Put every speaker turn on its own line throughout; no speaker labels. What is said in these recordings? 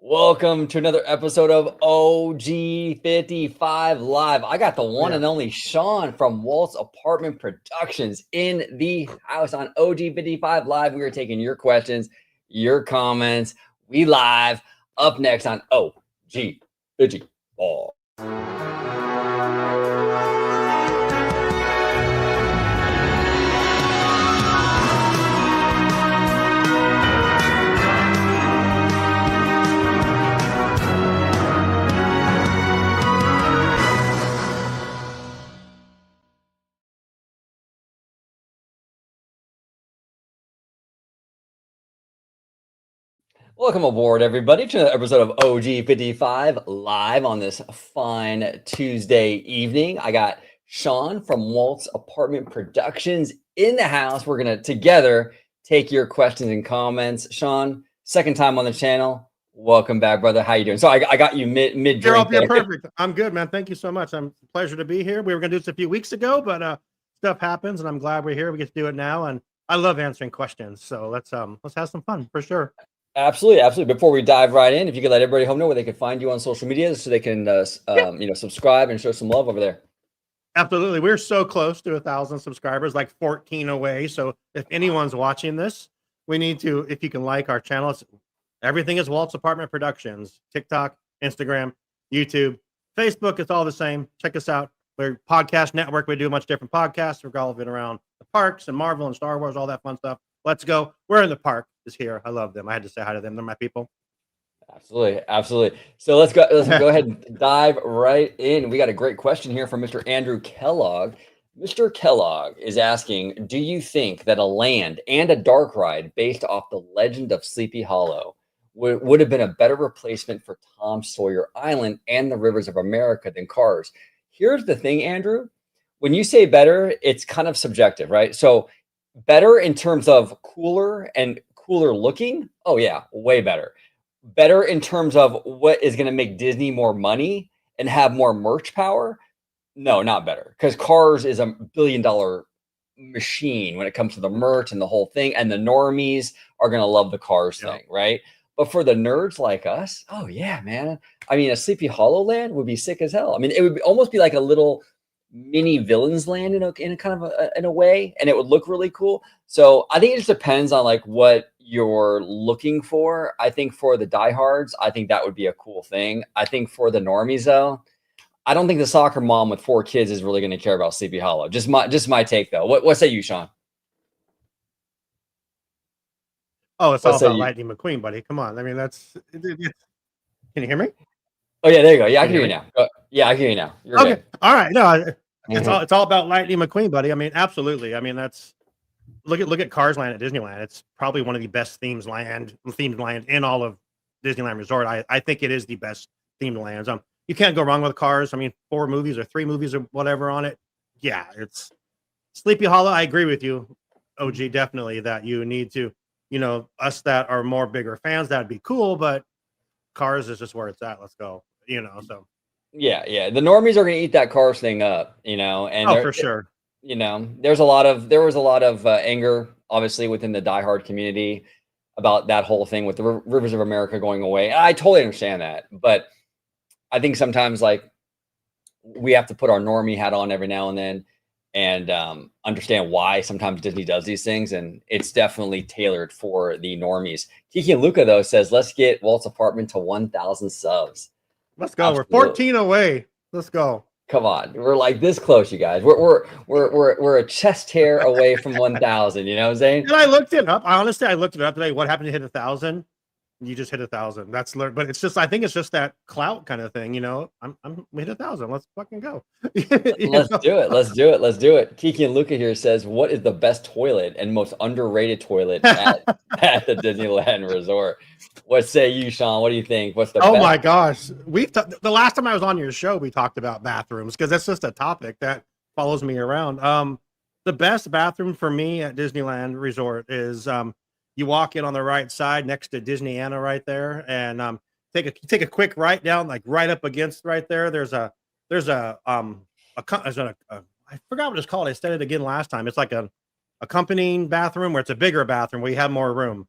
Welcome to another episode of OG55 Live. I got the one
Yeah.
and only Shawn from Walt's Apartment Productions in the house on OG55 Live. We are taking your questions, your comments. We live up next on OG55. Welcome aboard, everybody, to another episode of OG55 Live on this fine Tuesday evening. I got Shawn from Walt's Apartment Productions in the house. We're going to together take your questions and comments. Shawn, second time on the channel. Welcome back, brother. How you doing? So I got you mid drink.
You're perfect. I'm good, man. Thank you so much. I'm a pleasure to be here. We were going to do this a few weeks ago, but stuff happens, and I'm glad we're here. We get to do it now, and I love answering questions. So let's have some fun for sure.
Absolutely, absolutely. Before we dive right in, if you could let everybody home know where they can find you on social media, so they can subscribe and show some love over there.
Absolutely. We're so close to 1,000 subscribers, like 14 away. So if anyone's watching this, we need to, if you can like our channel, everything is Walt's Apartment Productions, TikTok, Instagram, YouTube, Facebook. It's all the same. Check us out. We're podcast network. We do a much different podcasts. We're revolving around the parks and Marvel and Star Wars, all that fun stuff. Let's go. We're in the park is here. I love them. I had to say hi to them. They're my people.
Absolutely, absolutely. So let's go ahead and dive right in. We got a great question here from Mr. Andrew Kellogg. Mr. Kellogg is asking, do you think that a land and a dark ride based off the legend of Sleepy Hollow would have been a better replacement for Tom Sawyer Island and the Rivers of America than Cars? Here's the thing, Andrew. When you say better, it's kind of subjective, right? So better in terms of cooler and cooler looking. Oh yeah, way better. Better in terms of what is going to make Disney more money and have more merch power. No, not better, because Cars is $1 billion machine when it comes to the merch and the whole thing. And the normies are going to love the Cars thing, right? But for the nerds like us, oh yeah, man. I mean, a Sleepy Hollow land would be sick as hell. I mean, it would almost be like a little mini villains land in a kind of in a way, and it would look really cool. So I think it just depends on like what you're looking for. I think for the diehards, I think that would be a cool thing. I think for the normies though, I don't think the soccer mom with 4 kids is really going to care about Sleepy Hollow. Just my take though. What say you, Shawn?
Oh, it's all about Lightning McQueen, buddy. Come on. I mean, can you hear me?
Oh yeah, there you go. Yeah, I can hear you now. Yeah, I can hear you now. You're
okay.
Good.
All right. No, it's all about Lightning McQueen, buddy. I mean, absolutely. I mean, that's look at Cars Land at Disneyland. It's probably one of the best themed land in all of Disneyland Resort. I think it is the best themed lands. You can't go wrong with Cars. I mean, 4 movies or 3 movies or whatever on it. Yeah, it's Sleepy Hollow. I agree with you, OG, definitely that you need to, us that are more bigger fans, that'd be cool, but Cars is just where it's at. Let's go, so.
Yeah. The normies are going to eat that Cars thing up, and
for sure.
There was a lot of anger, obviously, within the diehard community about that whole thing with the Rivers of America going away. And I totally understand that, but I think sometimes like we have to put our normie hat on every now and then and understand why sometimes Disney does these things, and it's definitely tailored for the normies. Kiki and Luca though says, let's get Walt's Apartment to 1,000 subs.
Let's go. Absolutely. We're 14 away. Let's go.
Come on, we're like this close, you guys. We're a chest hair away from 1,000. You know what I'm saying?
And I looked it up. I looked it up today. What happened to hit 1,000? You just hit 1,000. That's but it's just, I think it's just that clout kind of thing. We hit 1,000. Let's fucking go.
Let's do it. Kiki and Luca here says, what is the best toilet and most underrated toilet at the Disneyland Resort? What say you, Shawn? What do you think? What's the best?
My gosh. The last time I was on your show, we talked about bathrooms because that's just a topic that follows me around. The best bathroom for me at Disneyland Resort is you walk in on the right side next to Disneyana right there, and take a quick right down, like right up against right there. There's a I forgot what it's called. I said it again last time. It's like a accompanying bathroom where it's a bigger bathroom where you have more room.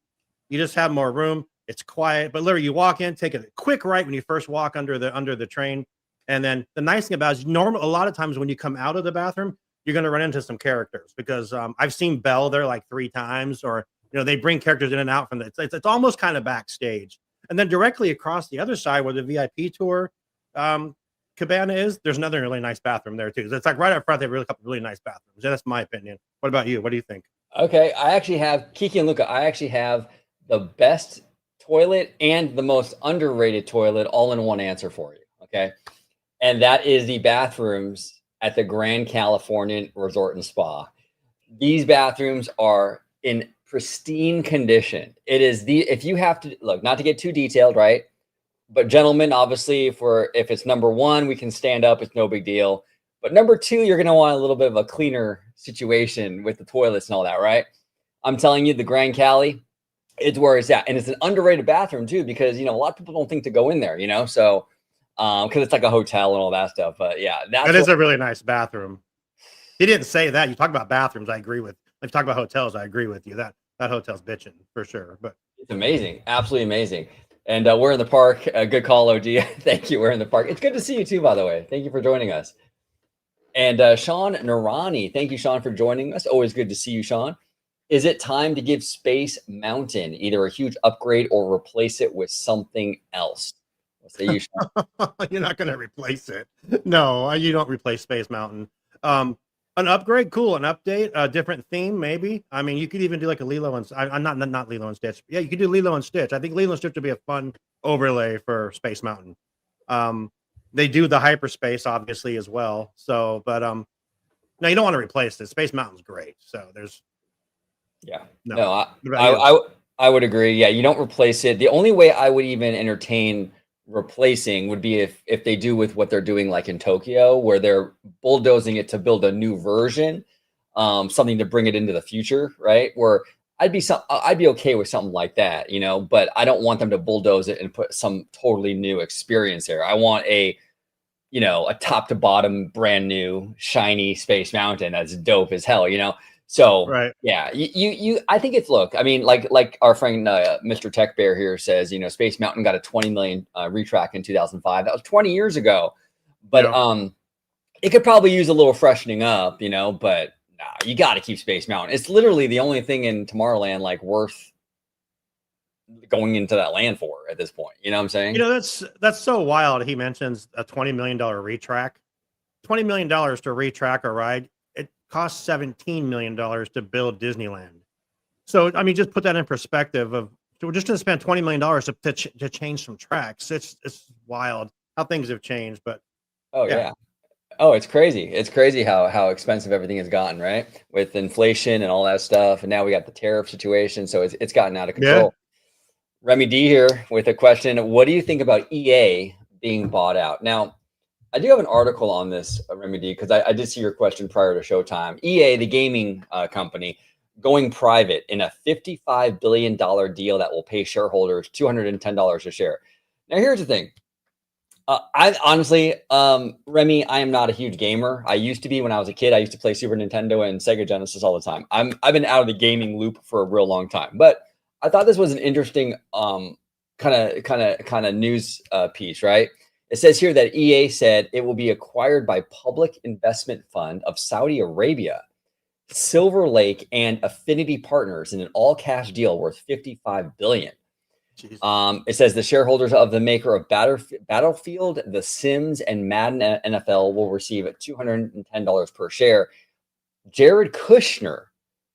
You just have more room. It's quiet, but literally you walk in, take a quick right when you first walk under the train. And then the nice thing about it is a lot of times when you come out of the bathroom, you're going to run into some characters because I've seen Belle there like 3 times, or they bring characters in and out from it's almost kind of backstage. And then directly across the other side where the VIP tour cabana is, there's another really nice bathroom there too. So it's like right up front, they have a couple really nice bathrooms. That's my opinion. What about you? What do you think?
Okay, I actually have Kiki and Luca. I actually have the best toilet and the most underrated toilet all in one answer for you. Okay, and that is the bathrooms at the Grand Californian Resort and Spa. These bathrooms are in pristine condition. It is if you have to look, not to get too detailed, right? But gentlemen, obviously, if it's number one, we can stand up. It's no big deal. But number two, you're going to want a little bit of a cleaner situation with the toilets and all that, right? I'm telling you, the Grand Cali, it's where it's at. And it's an underrated bathroom too, because, a lot of people don't think to go in there, so because it's like a hotel and all that stuff. But yeah,
that is a really nice bathroom. He didn't say that. You talk about bathrooms, I agree with. If you talk about hotels, I agree with you. That hotel's bitching for sure. But
it's amazing. Absolutely amazing. And we're in the park. Good call, OG. Thank you. We're in the park. It's good to see you too, by the way. Thank you for joining us. And Sean Narani, thank you, Sean, for joining us. Always good to see you, Sean. Is it time to give Space Mountain either a huge upgrade or replace it with something else? What say you, Sean?
You're not going to replace it. No, you don't replace Space Mountain. An upgrade, cool. An update, a different theme, maybe. I mean, you could even do like a Lilo and I'm not Lilo and Stitch. Yeah, you could do Lilo and Stitch. I think Lilo and Stitch would be a fun overlay for Space Mountain. They do the hyperspace obviously as well. So, but no, you don't want to replace it. Space Mountain's great. So there's
I would agree. Yeah, you don't replace it. The only way I would even entertain replacing would be if they do with what they're doing like in Tokyo, where they're bulldozing it to build a new version, something to bring it into the future, right? Where I'd be okay with something like that, but I don't want them to bulldoze it and put some totally new experience there. I want a top to bottom brand new shiny Space Mountain that's dope as hell, So
right.
Yeah, I think it's look. I mean, like our friend Mr. Tech Bear here says, Space Mountain got a 20 million retrack in 2005. That was 20 years ago, but it could probably use a little freshening up, But nah, you got to keep Space Mountain. It's literally the only thing in Tomorrowland like worth going into that land for at this point. You know what I'm saying?
That's so wild. He mentions a $20 million retrack. $20 million to retrack a ride. Cost $17 million to build Disneyland. So, I mean, just put that in perspective of we're just going to spend $20 million to change some tracks. It's wild how things have changed, but
yeah. Oh, it's crazy. It's crazy how expensive everything has gotten, right? With inflation and all that stuff. And now we got the tariff situation. So it's gotten out of control. Yeah. Remy D here with a question. What do you think about EA being bought out? Now, I do have an article on this, Remedy, because I did see your question prior to Showtime. EA, the gaming company, going private in a $55 billion deal that will pay shareholders $210 a share. Now, here's the thing. I honestly, Remy, I am not a huge gamer. I used to be when I was a kid. I used to play Super Nintendo and Sega Genesis all the time. I've been out of the gaming loop for a real long time. But I thought this was an interesting kind of news piece, right? It says here that EA said it will be acquired by Public Investment Fund of Saudi Arabia, Silver Lake, and Affinity Partners in an all-cash deal worth $55 billion. It says the shareholders of the maker of Battlefield, The Sims, and Madden NFL will receive $210 per share. Jared Kushner,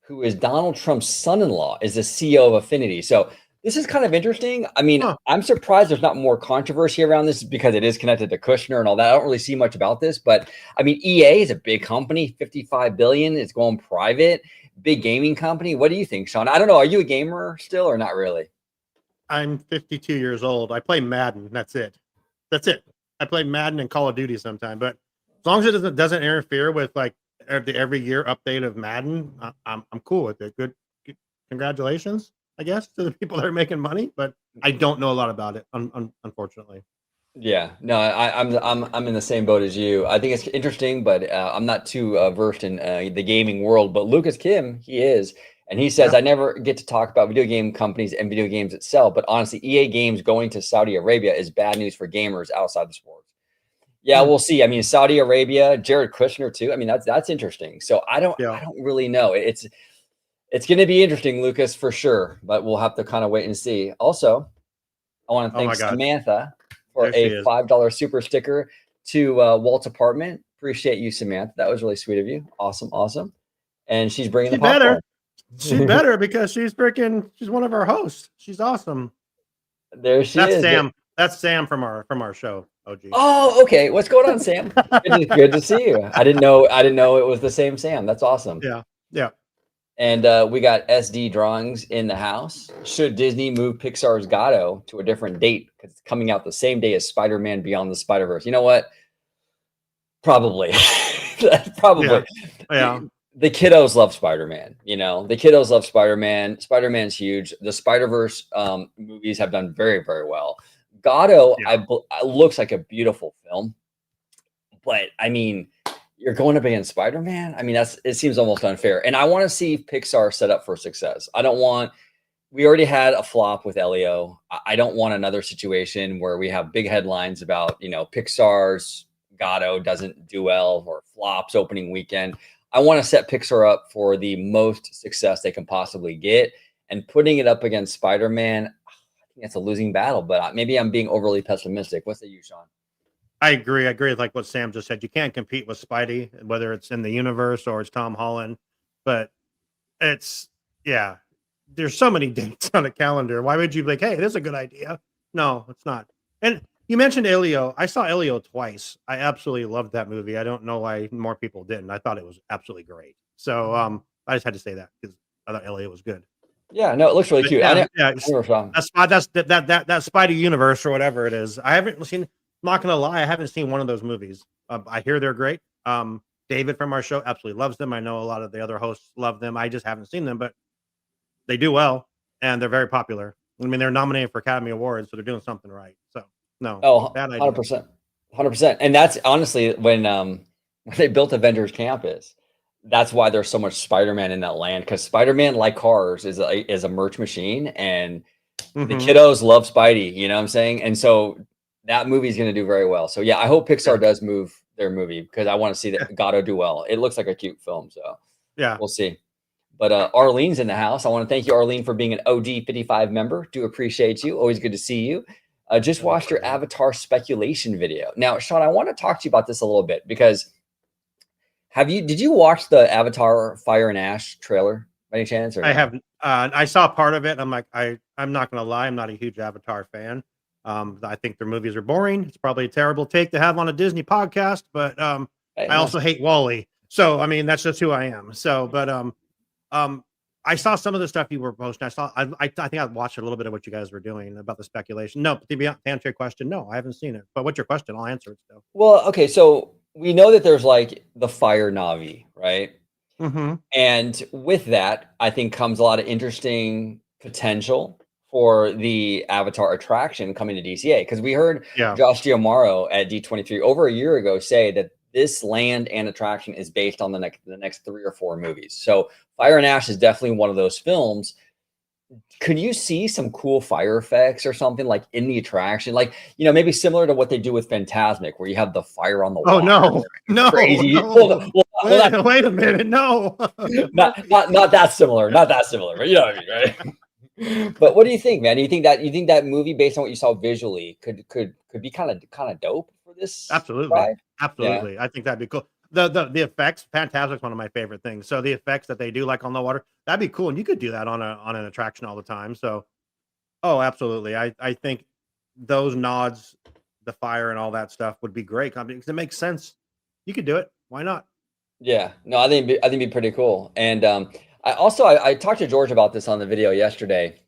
who is Donald Trump's son-in-law, is the CEO of Affinity. So this is kind of interesting. I mean, I'm surprised there's not more controversy around this because it is connected to Kushner and all that. I don't really see much about this, but I mean, EA is a big company, 55 billion. It's going private, big gaming company. What do you think, Sean? I don't know. Are you a gamer still or not really?
I'm 52 years old. I play Madden. That's it. I play Madden and Call of Duty sometime, but as long as it doesn't interfere with like the every year update of Madden, I'm cool with it. Good. Congratulations, I guess, to the people that are making money, but I don't know a lot about it, unfortunately.
Yeah, no, I'm in the same boat as you. I think it's interesting, but I'm not too versed in the gaming world. But Lucas Kim, he is, And he says,
Yeah.
I never get to talk about video game companies and video games itself, but honestly, EA Games going to Saudi Arabia is bad news for gamers outside the sports. Yeah,
Hmm.
we'll see. I mean, Saudi Arabia, Jared Kushner too. I mean, that's interesting. So I don't
Yeah.
really know. It's going to be interesting, Lucas, for sure, but we'll have to kind of wait and see. Also, I want to
Oh
thank
my God.
Samantha for
There she
a
is.
$5 super sticker to Walt's apartment. Appreciate you, Samantha. That was really sweet of you. Awesome, awesome. And she's bringing the
She better.
popcorn.
She better because she's one of our hosts. She's awesome.
There she
That's
is.
Sam. That's Sam from our show. OG.
Oh, okay. What's going on, Sam? Good to see you. I didn't know it was the same Sam. That's awesome.
Yeah. Yeah.
And we got SD drawings in the house. Should Disney move Pixar's Gato to a different date because it's coming out the same day as Spider-Man Beyond the Spider-Verse? You know what? Probably.
Yeah.
Probably.
Yeah.
The kiddos love Spider-Man. The kiddos love Spider-Man. Spider-Man's huge. The Spider-Verse movies have done very, very well. Gato,
Yeah.
looks like a beautiful film, but I mean, you're going up against Spider-Man. I mean, it seems almost unfair. And I want to see Pixar set up for success. We already had a flop with Elio. I don't want another situation where we have big headlines about, Pixar's Gato doesn't do well or flops opening weekend. I want to set Pixar up for the most success they can possibly get. And putting it up against Spider-Man, I think it's a losing battle, but maybe I'm being overly pessimistic. What's the you, Sean?
I agree. I agree with like what Sam just said. You can't compete with Spidey, whether it's in the universe or it's Tom Holland. But it's yeah. There's so many dates on a calendar. Why would you be like, hey, this is a good idea? No, it's not. And you mentioned Elio. I saw Elio twice. I absolutely loved that movie. I don't know why more people didn't. I thought it was absolutely great. So I just had to say that because I thought Elio was good.
Yeah, no, it looks really
But
cute.
yeah,
I
yeah.
never saw him.
That's that Spidey universe or whatever it is. I haven't seen. I'm not gonna lie, I haven't seen one of those movies. I hear they're great. David from our show absolutely loves them. I know a lot of the other hosts love them. I just haven't seen them, but they do well and they're very popular. I mean, they're nominated for Academy Awards, so they're doing something right. So no,
Oh,
bad idea.
100%. 100%. And that's honestly when they built Avengers Campus. That's why there's so much Spider-Man in that land because Spider-Man, like cars, is a merch machine, and the
Mhm.
kiddos love Spidey. You know what I'm saying? And so that movie is going to do very well. So yeah, I hope Pixar
Yeah.
does move their movie because I want to see that Gato do well. It looks like a cute film, so
Yeah.
we'll see. But Arlene's in the house. I want to thank you, Arlene, for being an OG55 member. Do appreciate you. Always good to see you. Just watched your Avatar speculation video. Now, Sean, I want to talk to you about this a little bit because did you watch the Avatar Fire and Ash trailer by any chance? Or
I
no?
have I saw part of it. I'm like, I'm not gonna lie, I'm not a huge Avatar fan. I think their movies are boring. It's probably a terrible take to have on a Disney podcast, but
Hey,
I
no.
also hate Wally. So I mean that's just who I am. So but I saw some of the stuff you were posting. I think I watched a little bit of what you guys were doing about the speculation. No, to answer your question, no, I haven't seen it. But what's your question? I'll answer it still.
Well, okay, so we know that there's like the Fire Navi, right?
Mm-hmm.
And with that, I think comes a lot of interesting potential for the Avatar attraction coming to DCA because we heard
Yeah.
Josh Giamaro at D23 over a year ago say that this land and attraction is based on the next 3 or 4 movies. So Fire and Ash is definitely one of those films. Could you see some cool fire effects or something like in the attraction? Like, maybe similar to what they do with Fantasmic, where you have the fire on the
Oh
water.
no, no,
Crazy.
no.
Well,
Wait a minute, no.
not that similar, but you know what I mean, right? But what do you think, man? Do you think that movie, based on what you saw visually, could be kind of dope for this
Absolutely,
ride? Yeah.
absolutely. I think that'd be cool. The effects, Fantastic's one of my favorite things. So the effects that they do, like on the water, that'd be cool, and you could do that on an attraction all the time. So, oh, absolutely. I think those nods, the fire and all that stuff would be great because it makes sense. You could do it. Why not?
Yeah. No, I think it'd be pretty cool. And I talked to George about this on the video yesterday.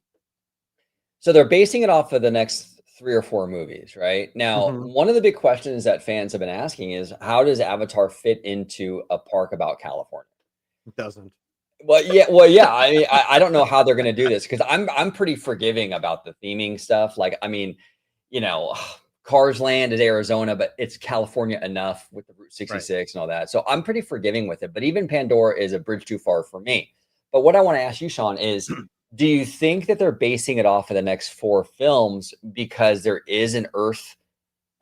So they're basing it off of the next 3 or 4 movies, right? Now,
Mhm.
one of the big questions that fans have been asking is how does Avatar fit into a park about California?
It doesn't.
Well, yeah. I mean, I don't know how they're gonna do this because I'm pretty forgiving about the theming stuff. Like, I mean, you know, Cars Land is Arizona, but it's California enough with the Route
Right.
66 and all that. So I'm pretty forgiving with it. But even Pandora is a bridge too far for me. But what I want to ask you, Sean, is do you think that they're basing it off of the next 4 films because there is an Earth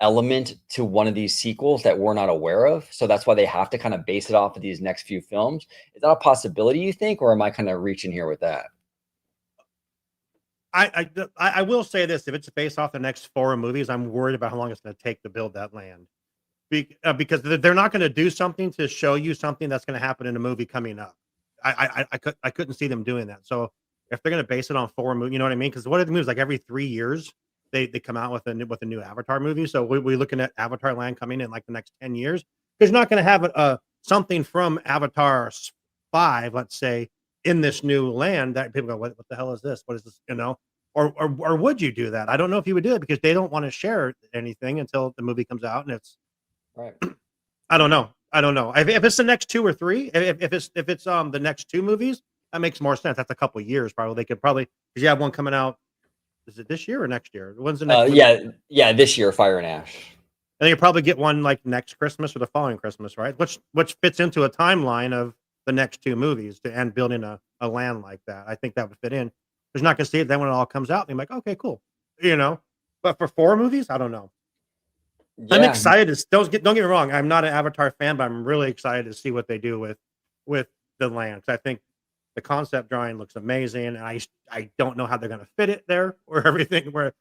element to one of these sequels that we're not aware of? So that's why they have to kind of base it off of these next few films. Is that a possibility, you think, or am I kind of reaching here with that?
I will say this: if it's based off the next 4 movies, I'm worried about how long it's going to take to build that land. Because they're not going to do something to show you something that's going to happen in a movie coming up. I couldn't see them doing that. So if they're going to base it on 4 movies, you know what I mean? Because what are the movies, like every 3 years they come out with a new Avatar movie. So we're looking at Avatar Land coming in like the next 10 years. There's not going to have a something from Avatar 5, let's say, in this new land that people go, what the hell is this? What is this? You know, or would you do that? I don't know if you would do it because they don't want to share anything until the movie comes out and it's.
Right.
I don't know. I don't know. If it's the next 2 or 3, if it's the next 2 movies, that makes more sense. That's a couple of years probably. They could probably, because you have one coming out. Is it this year or next year? When's the next movie?
Yeah, this year, Fire and Ash.
And you probably get one like next Christmas or the following Christmas, right? Which fits into a timeline of the next 2 movies to end building a land like that. I think that would fit in. There's not gonna see it then when it all comes out. And you're like, okay, cool. You know, but for 4 movies, I don't know. I'm
Yeah,
excited. Don't get me wrong. I'm not an Avatar fan, but I'm really excited to see what they do with the land. 'Cause I think the concept drawing looks amazing, and I don't know how they're going to fit it there or everything. Where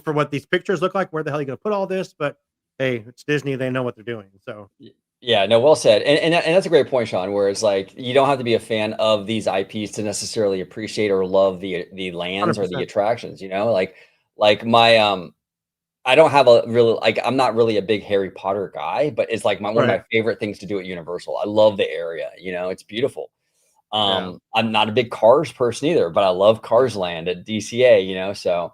for what these pictures look like, where the hell are you going to put all this? But hey, it's Disney; they know what they're doing. So
yeah, no, well said. And that's a great point, Sean, where it's like you don't have to be a fan of these IPs to necessarily appreciate or love the lands or the
100%.
attractions, you know? Like my I don't have a really like I'm not really a big Harry Potter guy, but it's like one of
Right?
my favorite things to do at Universal. I love the area, you know, it's beautiful.
Yeah.
I'm not a big Cars person either, but I love Cars Land at DCA, you know. So,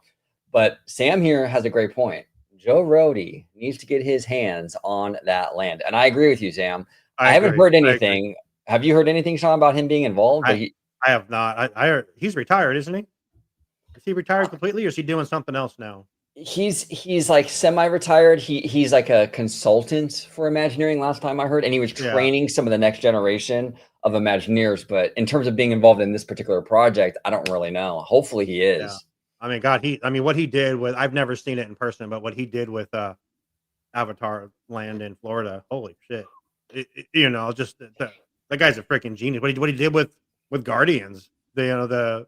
but Sam here has a great point. Joe Rody needs to get his hands on that land, and I agree with you, Sam.
I
I haven't
agree.
heard
I agree.
anything. Have you heard anything, Sean, about him being involved? But
I I have not. I heard he's retired, isn't he? Is he retired completely, or is he doing something else now?
he's like semi-retired. He's like a consultant for Imagineering last time I heard, and he was
Yeah.
training some of the next generation of Imagineers. But in terms of being involved in this particular project, I don't really know. Hopefully he
Yeah.
is.
I mean, God, I mean, what he did with, I've never seen it in person, but what he did with Avatar Land in Florida, holy shit! You know, just the guy's a freaking genius. What he did with Guardians, the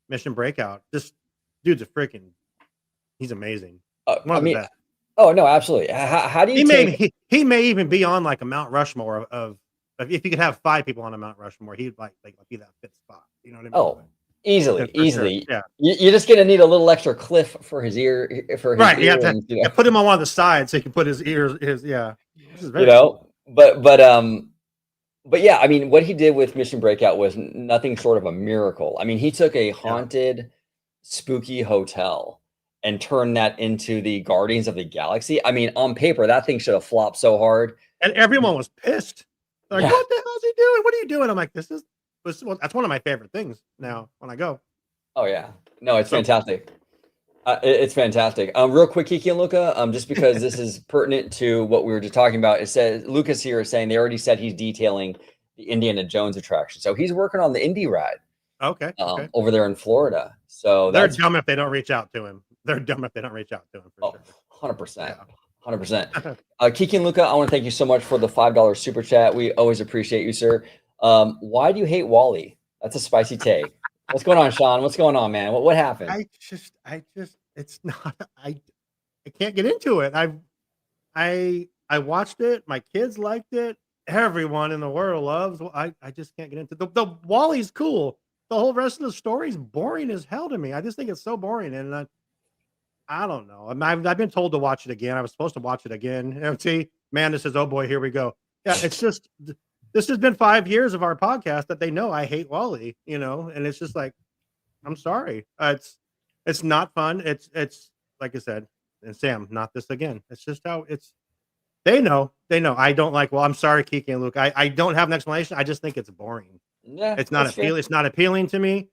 Mission Breakout. This dude's a freaking, he's amazing. One
I
of the
mean,
best.
oh no, absolutely. How do you
He may
take?
he may even be on like a Mount Rushmore of if you could have 5 people on a Mount Rushmore, he'd like be that 5th spot. You know what I mean?
Oh, easily,
For sure.
easily.
Yeah.
You're just gonna need a little extra cliff for his ear, for his
Right. You have to,
earrings, you know.
put him on one of the sides so he can put his ears. Yeah. This is
You
very
know,
cool.
but yeah, I mean, what he did with Mission Breakout was nothing short of a miracle. I mean, he took a
Yeah.
haunted, spooky hotel and turned that into the Guardians of the Galaxy. I mean, on paper, that thing should have flopped so hard.
And everyone was pissed. They're like,
Yeah.
"What the hell is he doing? What are you doing?" I'm like, That's one of my favorite things now when I go.
Oh yeah. No, it's
So cool.
fantastic. It's fantastic. Real quick, Kiki and Luca, just because this is pertinent to what we were just talking about. It says Lucas here is saying they already said he's detailing the Indiana Jones attraction, so he's working on the Indy ride
Okay. Okay.
over there in Florida. So
They're
that's
dumb if they don't reach out to him. They're dumb if they don't reach out to him for
oh,
sure.
100%.
Yeah.
100%. Kiki and Luca, I want to thank you so much for the $5 super chat. We always appreciate you, sir. Why do you hate Wally? That's a spicy take. What's going on, Sean? What's going on, man? What happened?
It's not. I can't get into it. I watched it. My kids liked it. Everyone in the world loves. I just can't get into the Wally's cool. The whole rest of the story's boring as hell to me. I just think it's so boring, and I don't know. I've been told to watch it again. I was supposed to watch it again. MT Amanda says, "Oh boy, here we go." Yeah, it's just this has been 5 years of our podcast that they know I hate Wally. You know, and it's just like I'm sorry. It's not fun. It's like I said, and Sam, not this again. It's just how it's. They know. They know. I don't like. Well, I'm sorry, Kiki and Luke. I don't have an explanation. I just think it's boring.
Yeah,
It's not
that's fair.
appealing. It's not appealing to me.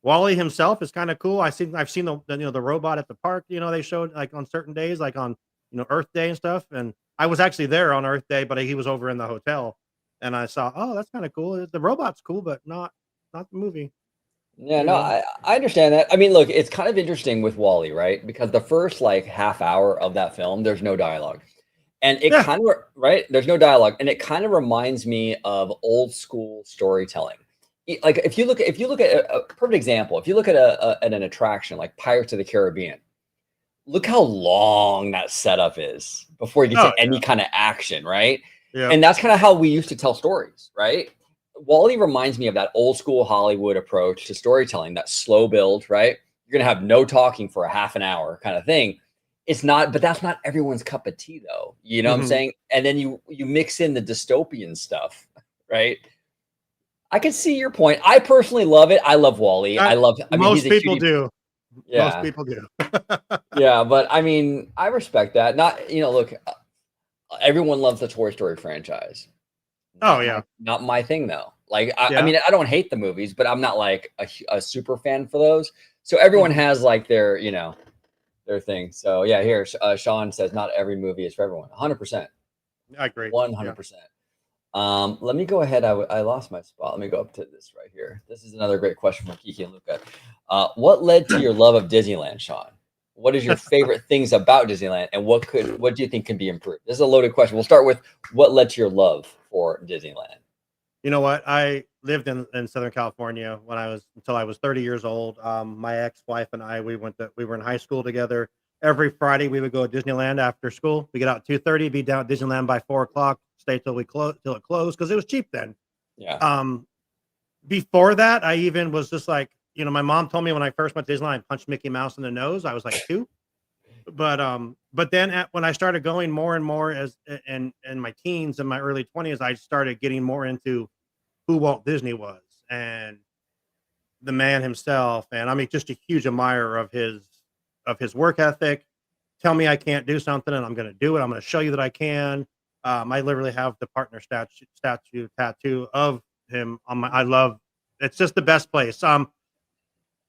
Wally himself is kind of cool. I've seen the robot at the park. You know, they showed like on certain days, like on Earth Day and stuff. And I was actually there on Earth Day, but he was over in the hotel, and I saw. Oh, that's kind of cool. The robot's cool, but not. not the movie.
Yeah,
You
no,
know.
I understand that. I mean, look, it's kind of interesting with Wally, right? Because the first like half hour of that film, there's no dialogue. And it
Yeah.
kind of right? There's no dialogue, and it kind of reminds me of old school storytelling. Like if you look at a perfect example, if you look at at an attraction like Pirates of the Caribbean, look how long that setup is before you get
Oh
to any kind of action, right?
yeah.
And that's kind of how we used to tell stories, right? Wally reminds me of that old school Hollywood approach to storytelling, that slow build, right? You're gonna have no talking for a half an hour kind of thing. It's not, but that's not everyone's cup of tea, though. You know what I'm
Hmm.
saying? And then you mix in the dystopian stuff, right? I can see your point. I personally love it. I love Wally. I love. I mean, he's
Most
a
people
cutie.
do. Most
Yeah,
people do.
yeah. But I mean, I respect that. Not look. Everyone loves the Toy Story franchise.
Oh yeah.
Not my thing though. Like I
Yeah.
mean, I don't hate the movies, but I'm not like a super fan for those. So everyone
Hmm.
has like their thing. So yeah, here Sean says not every movie is for everyone. 100%,
I agree. Yeah.
100%. Let me go ahead. I lost my spot. Let me go up to this right here. This is another great question from Kiki and Luca. What led to your love of Disneyland, Sean? What is your favorite things about Disneyland, and what do you think can be improved? This is a loaded question. We'll start with what led to your love for Disneyland.
You know what? I lived in Southern California when I was until I was 30 years old. My ex-wife and I, we were in high school together. Every Friday we would go to Disneyland after school. We get out at 2:30, be down at Disneyland by 4 o'clock, stay till it closed because it was cheap then.
Yeah.
Um, Before that, I even was just like, my mom told me when I first went to Disneyland, I punched Mickey Mouse in the nose. I was like 2. But then when I started going more and more in my teens and my early 20s, I started getting more into who Walt Disney was and the man himself. And I mean, just a huge admirer of his work ethic. Tell me I can't do something, and I'm going to do it. I'm going to show you that I can. I literally have the partner statue tattoo of him on my. I love. It's just the best place.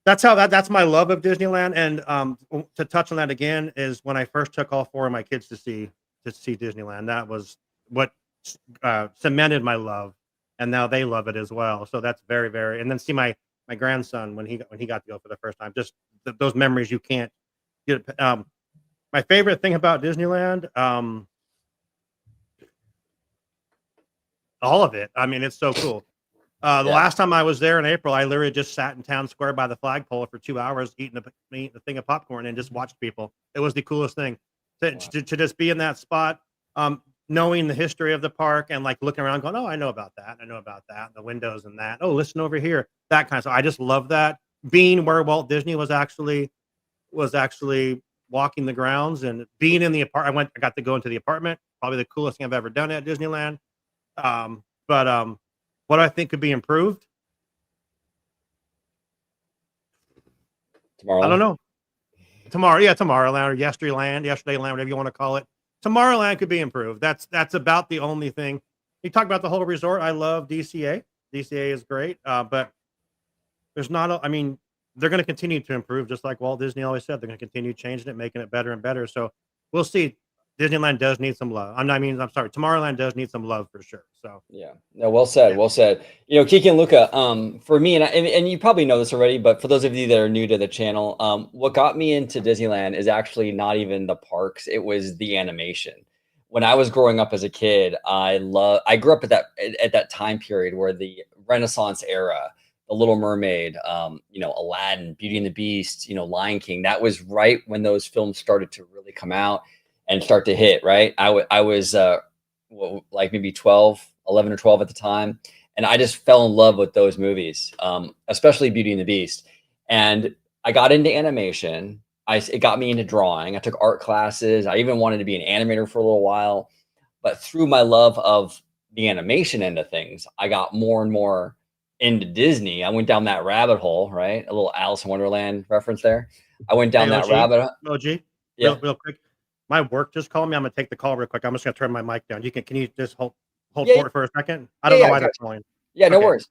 That's my love of Disneyland. And to touch on that again is when I first took all 4 of my kids to see Disneyland. That was what cemented my love, and now they love it as well. So that's very, very. And then see my grandson when he got to go for the first time. Just those memories you can't get. My favorite thing about Disneyland, all of it. I mean, it's so cool. The
Yeah.
last time I was there in April, I literally just sat in town square by the flagpole for 2 hours eating a thing of popcorn and just watched people. It was the coolest thing
Wow.
to just be in that spot, knowing the history of the park and like looking around, going, "Oh, I know about that. I know about that. The windows and that. Oh, listen over here." That kind of stuff. I just love that being where Walt Disney was actually walking the grounds and being in the apartment. I got to go into the apartment. Probably the coolest thing I've ever done at Disneyland. But what I think could be improved, I don't
Tomorrowland.
know. Tomorrowland or Yesterdayland, whatever you want to call it. Tomorrowland could be improved. That's about the only thing. You talk about the whole resort. I love DCA. DCA is great, but there's not. I mean, they're going to continue to improve, just like Walt Disney always said. They're going to continue changing it, making it better and better. So we'll see. Disneyland does need some love. I'm sorry. Tomorrowland does need some love for sure. So
Yeah. No, well said.
yeah.
Well said. Kiki and Luca, for me, and you probably know this already, but for those of you that are new to the channel, what got me into Disneyland is actually not even the parks, it was the animation. When I was growing up as a kid, I grew up at that time period where the Renaissance era, The Little Mermaid, Aladdin, Beauty and the Beast, Lion King, that was right when those films started to really come out and start to hit, right? I was like maybe 12, 11 or 12 at the time. And I just fell in love with those movies, especially Beauty and the Beast. And I got into animation. It got me into drawing. I took art classes. I even wanted to be an animator for a little while. But through my love of the animation end of things, I got more and more into Disney. I went down that rabbit hole, right? A little Alice in Wonderland reference there. I went
Hey,
down that
OG,
rabbit.
OG,
Yeah.
real quick. My work just called me. I'm gonna take the call real quick. I'm just gonna turn my mic down. Can you just hold
Yeah.
for it for a second? I
Yeah.
don't know
Yeah.
why they're calling.
Yeah. No
Okay.
worries.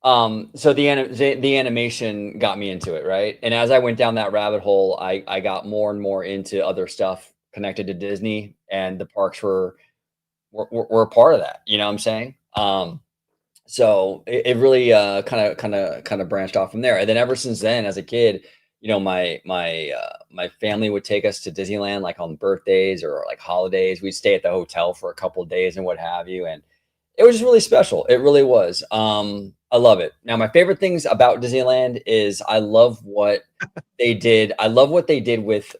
So the animation got me into it, right? And as I went down that rabbit hole, I got more and more into other stuff connected to Disney, and the parks were a part of that. You know what I'm saying? So it really kind of branched off from there. And then ever since then, as a kid, my family would take us to Disneyland like on birthdays or like holidays. We'd stay at the hotel for a couple of days and what have you. And it was really special. It really was. I love it. Now, my favorite things about Disneyland is I love what they did. I love what they did with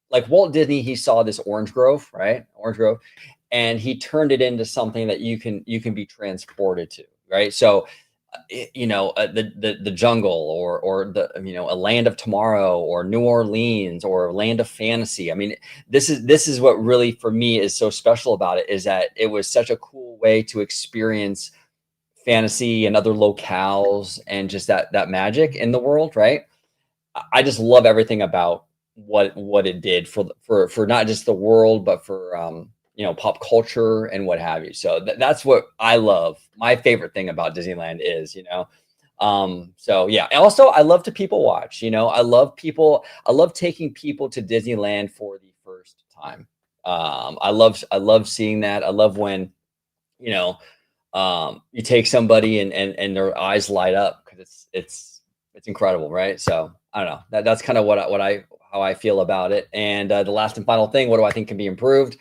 like Walt Disney. He saw this orange grove, right? Orange grove, and he turned it into something that you can be transported to, right? So the jungle or the a land of tomorrow or New Orleans or land of fantasy. I mean, this is what really for me is so special about it, is that it was such a cool way to experience fantasy and other locales and just that magic in the world, right? I just love everything about what it did for not just the world, but for pop culture and what have you. So that's what I love. My favorite thing about Disneyland is, so yeah. And also, I love to people watch. I love taking people to Disneyland for the first time. I love seeing that. I love when you know you take somebody and their eyes light up because it's incredible, right? So I don't know. That's kind of what I how I feel about it. And the last and final thing, what do I think can be improved?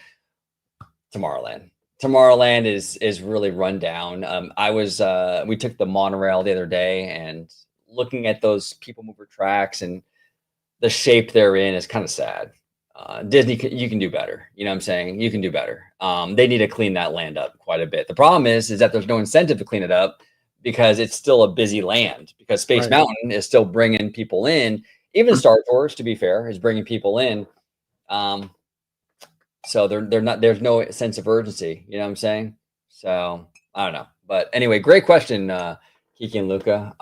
Tomorrowland. Tomorrowland is really run down. I was We took the monorail the other day, and looking at those people mover tracks and the shape they're in is kind of sad. Disney, you can do better. You know what I'm saying? You can do better. They need to clean that land up quite a bit. The problem is that there's no incentive to clean it up because it's still a busy land. Because Space
Right.
Mountain is still bringing people in. Even Star Tours, to be fair, is bringing people in. Um, so they're not. There's no sense of urgency. You know what I'm saying? So I don't know. But anyway, great question, Kiki and Luca.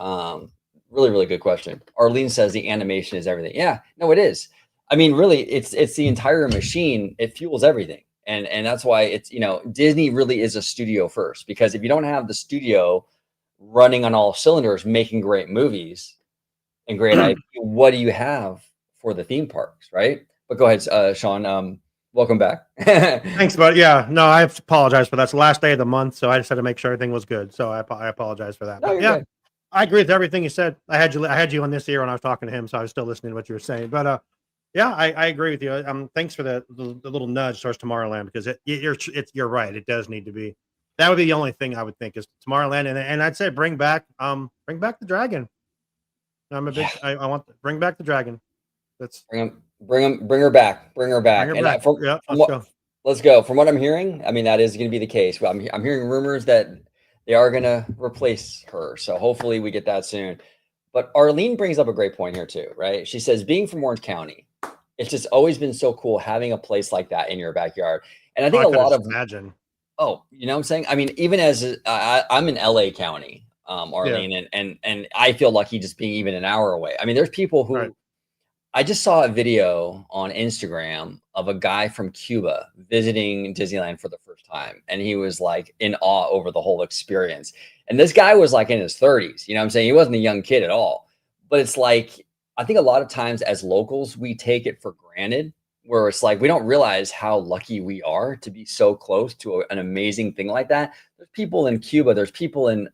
Really, really good question. Arlene says the animation is everything. Yeah, no, it is. I mean, really, it's the entire machine. It fuels everything, and that's why Disney really is a studio first, because if you don't have the studio running on all cylinders, making great movies and great IP, what do you have for the theme parks, right? But go ahead, Sean. Welcome back.
Thanks, but yeah, no, I apologize for that. It's the last day of the month, so I just had to make sure everything was good. So I apologize for that.
No,
But
you're
yeah,
good.
I agree with everything you said. I had you on this ear when I was talking to him, so I was still listening to what you were saying. But yeah, I agree with you. Thanks for the little nudge towards Tomorrowland, because you're right. It does need to be. That would be the only thing I would think is Tomorrowland, and I'd say bring back the dragon.
Yeah.
I want bring back the dragon. That's
Bring her back, bring her
bring
back.
her
And
back. Yeah,
from
let's
what
go.
let's go. From what I'm hearing, I mean that is going to be the case. Well, I'm hearing rumors that they are going to replace her, so hopefully we get that soon. But Arlene brings up a great point here too, right? She says, being from Orange County, it's just always been so cool having a place like that in your backyard. And I
Oh,
think
I
a
could
lot
just
of
imagine.
you know what I'm saying? I mean, even as I'm in LA County,
Yeah.
Arlene, and I feel lucky just being even an hour away. I mean, there's people
Right.
who I just saw a video on Instagram of a guy from Cuba visiting Disneyland for the first time, and he was like in awe over the whole experience. And this guy was like in his 30s, you know what I'm saying? He wasn't a young kid at all. But it's like, I think a lot of times as locals, we take it for granted, where it's like we don't realize how lucky we are to be so close to an amazing thing like that. There's people in Cuba, there's people in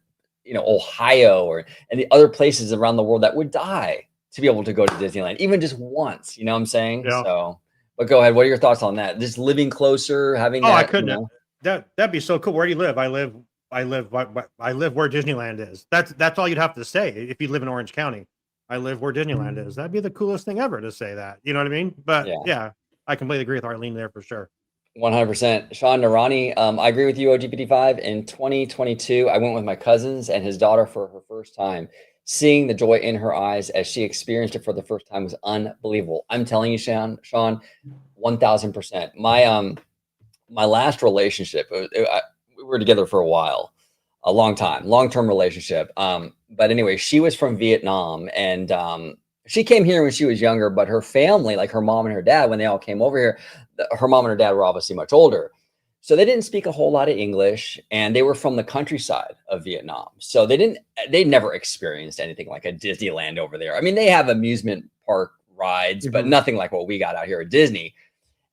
Ohio or and the other places around the world that would die to be able to go to Disneyland, even just once, you know what I'm saying?
Yeah.
So, but go ahead. What are your thoughts on that? Just living closer, having
Oh, I
that,
couldn't. That'd be so cool. Where do you live? I live where Disneyland is. That's all you'd have to say if you live in Orange County. I live where Disneyland is. That'd be the coolest thing ever to say that. You know what I mean? But
yeah,
yeah, I completely agree with Arlene there for sure.
100%. Sean Narani, I agree with you, OG55. In 2022, I went with my cousins and his daughter for her first time. Seeing the joy in her eyes as she experienced it for the first time was unbelievable. I'm telling you, Sean, 1000%. My last relationship, we were together for a while, a long time, long-term relationship. But anyway, she was from Vietnam, and she came here when she was younger, but her family, like her mom and her dad, when they all came over here, her mom and her dad were obviously much older. So they didn't speak a whole lot of English, and they were from the countryside of Vietnam. So they never experienced anything like a Disneyland over there. I mean, they have amusement park rides, but
Hmm.
nothing like what we got out here at Disney.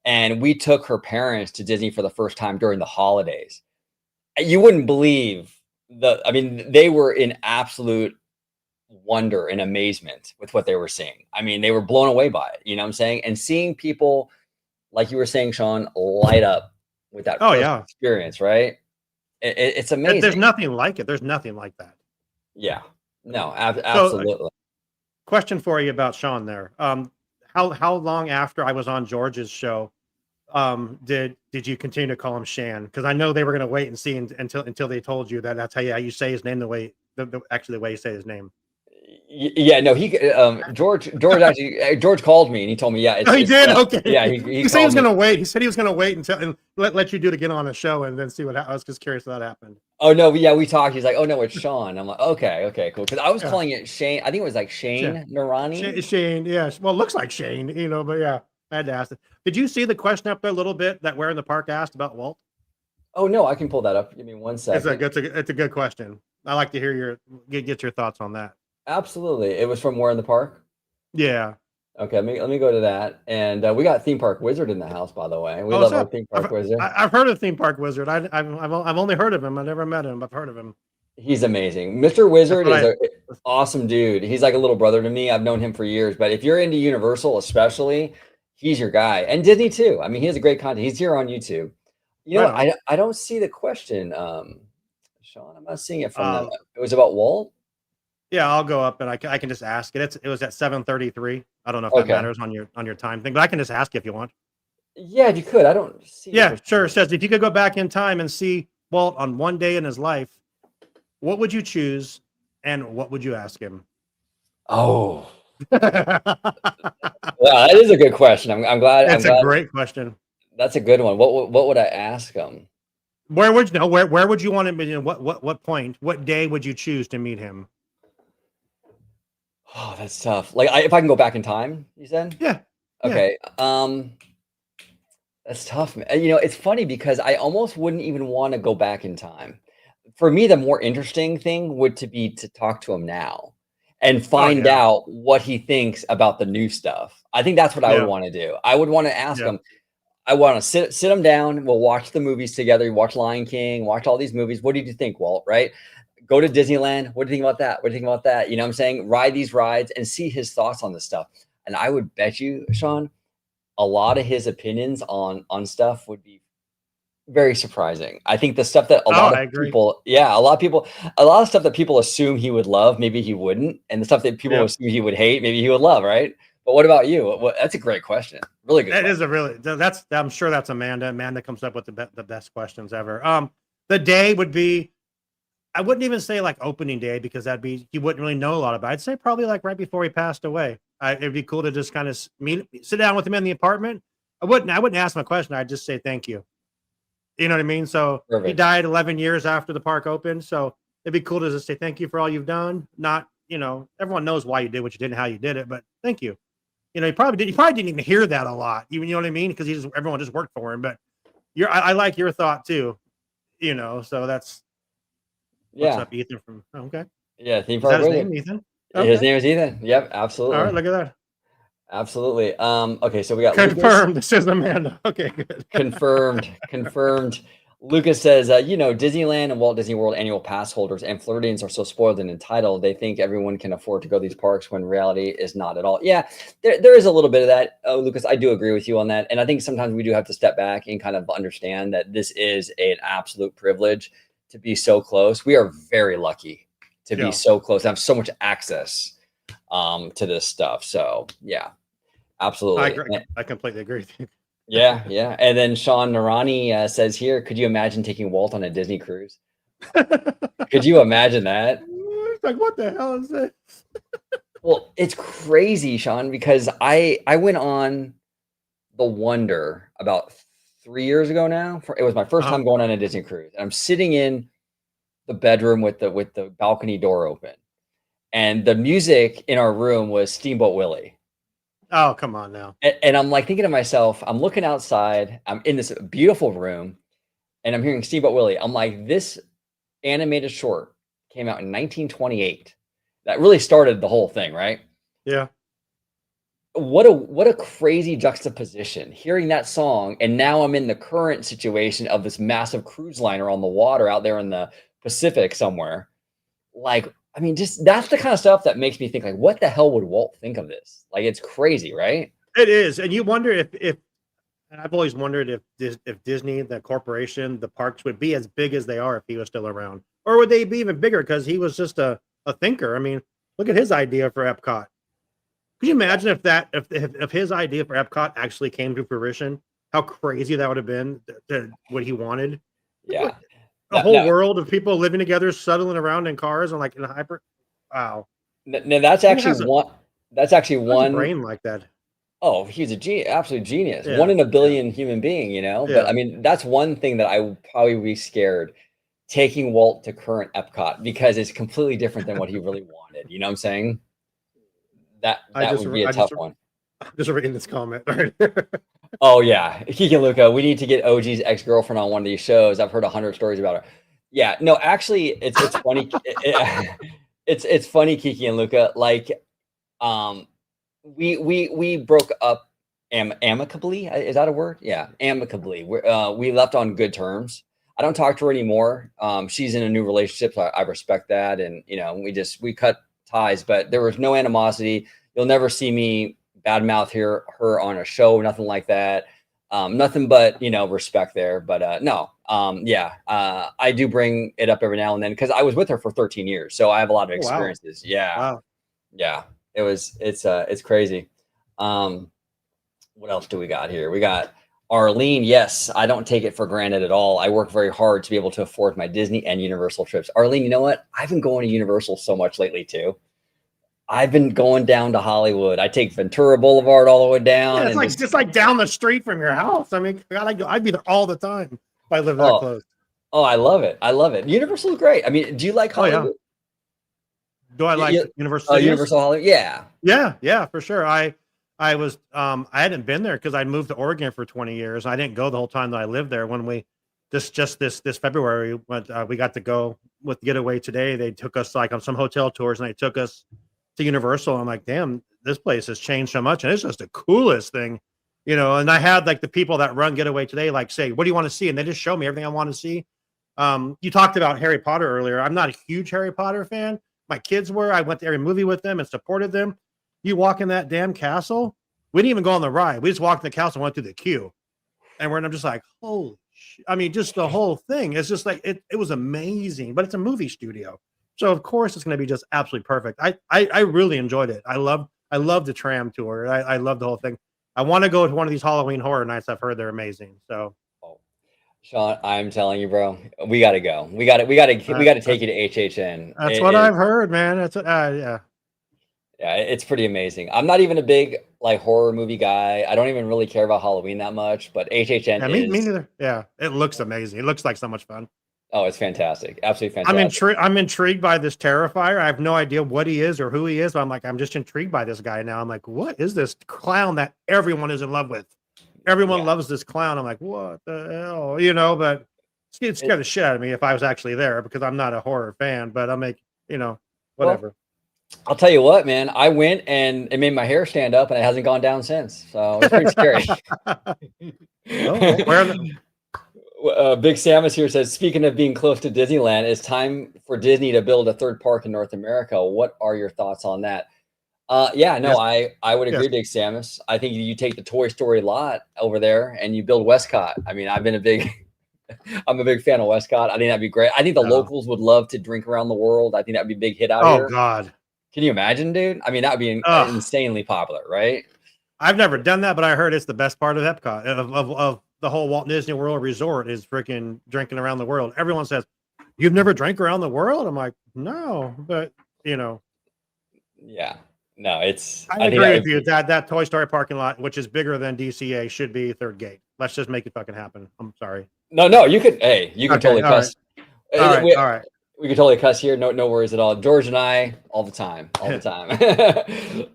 And we took her parents to Disney for the first time during the holidays. You wouldn't believe. I mean, they were in absolute wonder and amazement with what they were seeing. I mean, they were blown away by it. You know what I'm saying? And seeing people, like you were saying, Sean, light up with that
Oh
first
yeah,
experience, right? It's
there's
amazing.
nothing like it. There's nothing like that.
Yeah. No,
So,
absolutely.
question for you about Sean there. How long after I was on George's show, did you continue to call him Shan? Because I know they were going to wait and see until they told you that that's how you say his name, the way actually the way you say his name.
Yeah, no, George actually George called me and he told me, yeah,
Oh, he
it's
did.
Sean.
Okay.
Yeah, he
He said he
called
was
me.
going to wait. He said he was going to wait until and let you do it again on a show and then see what I was just curious if that happened.
Oh no, yeah, we talked. He's like, oh no, it's Sean. I'm like, okay, okay, cool. Because I was
Yeah.
calling it Shane. I think it was like
Yeah.
Shane Narani.
Shane. Yeah. Well, it looks like Shane, but yeah, I had to ask it. Did you see the question up there a little bit that Where in the Park asked about Walt?
Oh no, I can pull that up. Give me one second.
It's a good question. I like to hear get your thoughts on that.
Absolutely. It was from Where in the Park.
Yeah.
Okay, let me go to that. And we got Theme Park Wizard in the house, by the way. We
Oh, what's
love our
up?
Theme Park Wizard.
I've heard of Theme Park Wizard. I've only heard of him. I've never met him. I've heard of him.
He's amazing. Mr.
That's
Wizard
what
is
I.
a awesome dude. He's like a little brother to me. I've known him for years, but if you're into Universal, especially, he's your guy. And Disney too. I mean, he has a great content. He's here on YouTube. You know
Right
what?
on.
I don't see the question, Sean. I'm not seeing it from them.
Uh,
It was about Walt.
yeah, I'll go up and I can just ask it. It was at 7:33. I don't know if that
Okay.
matters on your time thing, but I can just ask you if you want.
Yeah, if you could. I don't see it
Yeah,
for
sure.
some
It says if you could go back in time and see Walt on one day in his life, what would you choose, and what would you ask him?
Oh,
That's
wow, that is a good question. I'm glad. I'm
a
glad.
great question.
That's a good one. What would I ask him?
Where would you know? Where would you want him? What point? What day would you choose to meet him?
Oh, that's tough. Like, if I can go back in time, you said?
Yeah, yeah.
Okay. That's tough, man. You know, it's funny because I almost wouldn't even want to go back in time. For me, the more interesting thing would to be to talk to him now and
Oh
find
yeah,
out what he thinks about the new stuff. I think that's what I would
yeah,
want to do. I would want to ask
yeah.
him. I want to sit him down. We'll watch the movies together. Watch Lion King. Watch all these movies. What did you think, Walt? Right? Go to Disneyland. What do you think about that? What do you think about that? You know what I'm saying? Ride these rides and see his thoughts on this stuff. And I would bet you, Sean, a lot of his opinions on stuff would be very surprising. I think the stuff that a
Oh,
lot of
I agree.
people, yeah, a lot of stuff that people assume he would love, maybe he wouldn't, and the stuff that people
Yeah,
assume he would hate, maybe he would love, right? But what about you? That's a great question. Really good
that
question.
is a really. That's I'm sure that's Amanda. Amanda comes up with the best questions ever. The day would be. I wouldn't even say like opening day because that'd be he wouldn't really know a lot about. I'd say probably like right before he passed away. It'd be cool to just kind of sit down with him in the apartment. I wouldn't ask him a question. I'd just say thank you. You know what I mean? So he
Perfect.
died 11 years after the park opened. So it'd be cool to just say thank you for all you've done. Not, everyone knows why you did what you did and how you did it, but thank you. You probably didn't even hear that a lot. You know what I mean? Because everyone just worked for him. But I like your thought too. So that's what's
Yeah.
up, Ethan from okay.
Yeah. Theme
Is that
park
his
wizard.
name, Ethan?
His
Okay.
name is Ethan. Yep.
All right,
Absolutely.
look at that.
Absolutely. Okay. So we got Lucas.
Confirmed. This is Amanda. Okay, good.
Confirmed. Confirmed. Lucas says, Disneyland and Walt Disney World annual pass holders and Floridians are so spoiled and entitled. They think everyone can afford to go to these parks when reality is not at all. Yeah, there is a little bit of that. Oh, Lucas, I do agree with you on that. And I think sometimes we do have to step back and kind of understand that this is an absolute privilege to be so close. We are very lucky to be
Yeah.
so close, have so much access to this stuff. So yeah,
I
absolutely.
agree. I completely agree with you.
Yeah, yeah. And then Sean Narani says here, could you imagine taking Walt on a Disney cruise? Could you imagine that?
It's like, what the hell is this?
Well, it's crazy, Sean, because I went on the Wonder about 3 years ago now. It was my first
Uh-huh.
time going on a Disney cruise. And I'm sitting in the bedroom with the balcony door open. And the music in our room was Steamboat Willie.
Oh, come on now.
And I'm like thinking to myself, I'm looking outside, I'm in this beautiful room, and I'm hearing Steamboat Willie. I'm like, this animated short came out in 1928. That really started the whole thing, right?
Yeah.
What a crazy juxtaposition. Hearing that song, and now I'm in the current situation of this massive cruise liner on the water out there in the Pacific somewhere. Like, I mean, just that's the kind of stuff that makes me think, like, what the hell would Walt think of this? Like, it's crazy, right?
It is, and you wonder if and I've always wondered if Disney, the corporation, the parks would be as big as they are if he was still around, or would they be even bigger because he was just a thinker? I mean, look at his idea for Epcot. Could you imagine if his idea for Epcot actually came to fruition? How crazy that would have been to what he wanted.
Yeah.
A whole world of people living together, settling around in cars and like in a hyper. Wow.
No, that's
Who
actually
has a
one. That's actually
who has a
one.
brain like that?
Oh, he's a absolute genius. One
Yeah.
in a
Yeah.
billion human being, you know? But I
Yeah.
mean, that's one thing that I would probably be scared taking Walt to current Epcot because it's completely different than what he really wanted. You know what I'm saying? That would be a
I
tough
just
one.
just reading this comment. Right.
Oh yeah, Kiki and Luca, we need to get OG's ex-girlfriend on one of these shows. I've heard 100 stories about her. Yeah, no, actually, it's funny. It's funny, Kiki and Luca. Like, um, we broke up amicably. Is that a word? Yeah, amicably. We left on good terms. I don't talk to her anymore. She's in a new relationship, so I respect that, and you know, we cut ties, but there was no animosity. You'll never see me badmouth her on a show, nothing like that. Nothing but respect there. But no, yeah, I do bring it up every now and then because I was with her for 13 years, so I have a lot of
Oh, wow.
experiences. Yeah,
Wow.
yeah, it's crazy. What else do we got here? We got Arlene. Yes, I don't take it for granted at all. I work very hard to be able to afford my Disney and Universal trips. Arlene, you know what? I've been going to Universal so much lately too. I've been going down to Hollywood. I take Ventura Boulevard all the way down,
Yeah, it's
and
like just like down the street from your house. I mean, I'd be there all the time if I lived that
oh,
close.
oh, I love it. I love it. Universal is great. I mean, do you like
Oh yeah.
Hollywood?
Do I like Universal Studios?
Universal Hollywood. Yeah.
Yeah, for sure. I was I hadn't been there because I moved to Oregon for 20 years. I didn't go the whole time that I lived there. When we just this February, when we got to go with Getaway Today, they took us like on some hotel tours and they took us to Universal. I'm like, damn, this place has changed so much, and it's just the coolest thing, you know. And I had like the people that run Getaway Today, like, say, what do you want to see? And they just show me everything I want to see. You talked about Harry Potter earlier. I'm not a huge Harry Potter fan. My kids were. I went to every movie with them and supported them. You walk in that damn castle. We didn't even go on the ride. We just walked in the castle and went through the queue. And I'm just like, holy shit. I mean, just the whole thing. It's just like it was amazing, but it's a movie studio. So of course it's going to be just absolutely perfect. I really enjoyed it. I love the tram tour. I love the whole thing. I want to go to one of these Halloween horror nights. I've heard they're amazing. So
Shawn, I'm telling you, bro, we got to go. We got to take you to HHN.
That's what I've heard, man. That's what, yeah.
Yeah, it's pretty amazing. I'm not even a big like horror movie guy. I don't even really care about Halloween that much, but HHN
Yeah,
is.
me neither. Yeah, it looks amazing. It looks like so much fun.
Oh, it's fantastic. Absolutely fantastic.
I'm intrigued by this Terrifier. I have no idea what he is or who he is, but I'm just intrigued by this guy now. I'm like, what is this clown that everyone is in love with? Everyone loves this clown. I'm like, what the hell? You know, but it scared the shit out of me if I was actually there because I'm not a horror fan, but I'm like, whatever.
Well, I'll tell you what, man. I went and it made my hair stand up, and it hasn't gone down since. So it's pretty scary. Big Samus here says, speaking of being close to Disneyland, it's time for Disney to build a third park in North America. What are your thoughts on that? Yeah, no,
Yes.
I would agree, Big Samus. I think you take the Toy Story lot over there and you build Westcott. I mean, I'm a big fan of Westcott. I think that'd be great. I think the locals would love to drink around the world. I think that'd be a big hit out here.
Oh God.
Can you imagine, dude? I mean, that would be insanely popular, right?
I've never done that, but I heard it's the best part of Epcot of the whole Walt Disney World Resort is freaking drinking around the world. Everyone says, "You've never drank around the world?" I'm like, "No," but
yeah, no, it's.
I agree with you. That Toy Story parking lot, which is bigger than DCA, should be third gate. Let's just make it fucking happen. I'm sorry.
No, you could. Hey, you can totally cuss.
All right.
We can totally cuss here. No worries at all. George and I, all the time.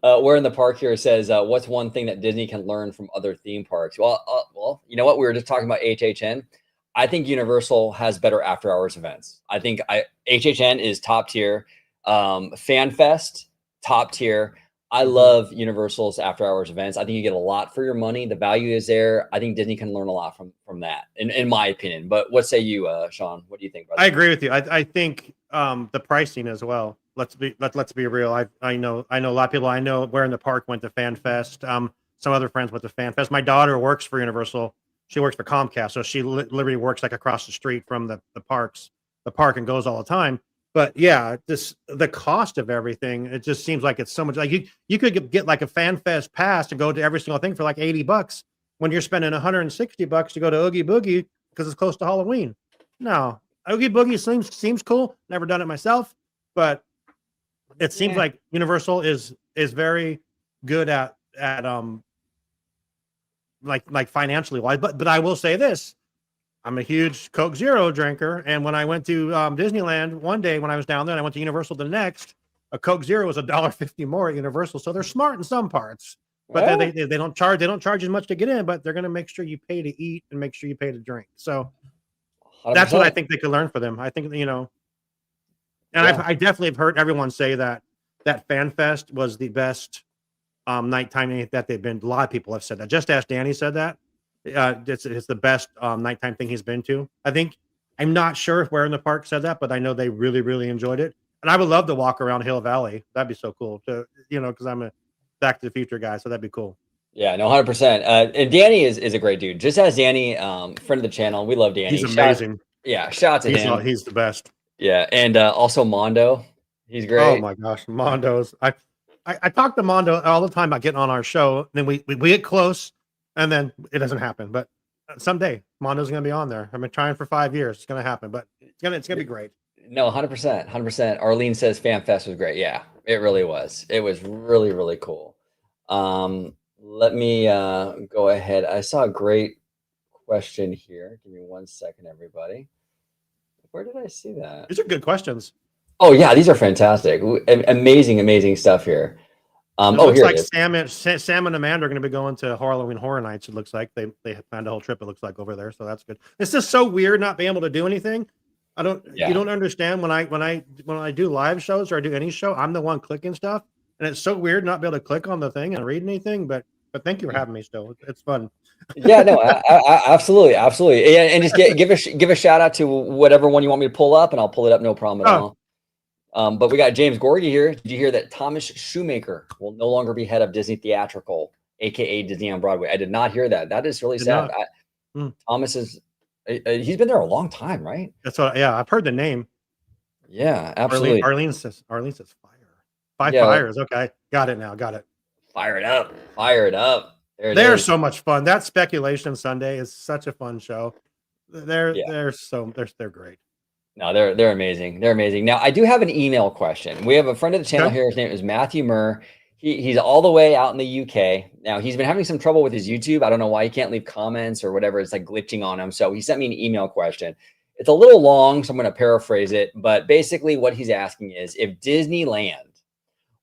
We're in the park here. It says, what's one thing that Disney can learn from other theme parks? Well, you know what? We were just talking about HHN. I think Universal has better after hours events. I think HHN is top tier. Fan Fest, top tier. I love Universal's after hours events. I think you get a lot for your money. The value is there. I think Disney can learn a lot from that, in my opinion. But what say you, Sean? What do you think,
I
brother?
agree with you. I think the pricing as well. Let's be real. I know a lot of people I know where in the park went to Fan Fest. Some other friends went to Fan Fest. My daughter works for Universal. She works for Comcast, so she literally works like across the street from the park, and goes all the time. But yeah, this the cost of everything. It just seems like it's so much. Like you could get like a Fan Fest pass to go to every single thing for like $80 when you're spending $160 to go to Oogie Boogie because it's close to Halloween. No, Oogie Boogie seems cool. Never done it myself, but it seems
Yeah.
like Universal is very good at like financially wise. But I will say this: I'm a huge Coke Zero drinker, and when I went to Disneyland one day when I was down there, and I went to Universal the next, a Coke Zero was $1.50 more at Universal. So they're smart in some parts, but
Well,
they don't charge as much to get in, but they're going to make sure you pay to eat and make sure you pay to drink. So that's what I
100%.
think they could learn for them. I think and
Yeah.
I definitely have heard everyone say that Fan Fest was the best nighttime that they've been. A lot of people have said that. Just ask Danny said that. It's the best nighttime thing he's been to. I think I'm not sure where in the park said that, but I know they really enjoyed it. And I would love to walk around Hill Valley. That'd be so cool to because I'm a Back to the Future guy, so that'd be cool.
Yeah, no, 100%. And Danny is a great dude. Just as Danny, friend of the channel. We love
He's
Danny.
amazing.
Shout out to him.
He's the best.
Yeah, and also Mondo. He's
Oh
great.
my gosh, Mondo's. I talk to Mondo all the time about getting on our show. Then we get close, and then it doesn't happen. But someday Mondo's going to be on there. I've been trying for 5 years. It's going to happen, but it's gonna be great.
No, 100%, 100%. Arlene says Fan Fest was great. Yeah, it really was. It was really cool. Let me go ahead. I saw a great question here. Give me 1 second, everybody. Where did I see that?
These are good questions.
Oh yeah, these are fantastic. Amazing stuff here.
It
Oh,
looks
here
like
it is.
Sam and Amanda are going to be going to Halloween Horror Nights. It looks like they planned a whole trip. It looks like over there, so that's good. It's just so weird not being able to do anything. You
Yeah.
don't understand when I do live shows or I do any show, I'm the one clicking stuff, and it's so weird not be able to click on the thing and read anything. But thank you for having me. Still, it's fun.
Yeah, no, absolutely. And just give a shout out to whatever one you want me to pull up, and I'll pull it up, no problem at
Oh,
all. But we got James Gorgie here. Did you hear that Thomas Shoemaker will no longer be head of Disney Theatrical, aka Disney on Broadway? I did not hear that. That is really
did
sad.
not.
Thomas is he's been there a long time, right?
That's what. Yeah, I've heard the name.
Yeah, absolutely.
Arlene says fire. Five
Yeah,
fires. Okay, got it now. Got it.
fire it up. Fire it up. There it
They're
is.
so much fun. That Speculation Sunday is such a fun show. They're
Yeah.
they're great.
No, they're amazing. They're amazing. Now, I do have an email question. We have a friend of the channel
Okay.
here. His name is Matthew Murr. He's all the way out in the UK. Now, he's been having some trouble with his YouTube. I don't know why he can't leave comments or whatever. It's like glitching on him. So he sent me an email question. It's a little long, so I'm going to paraphrase it. But basically, what he's asking is if Disneyland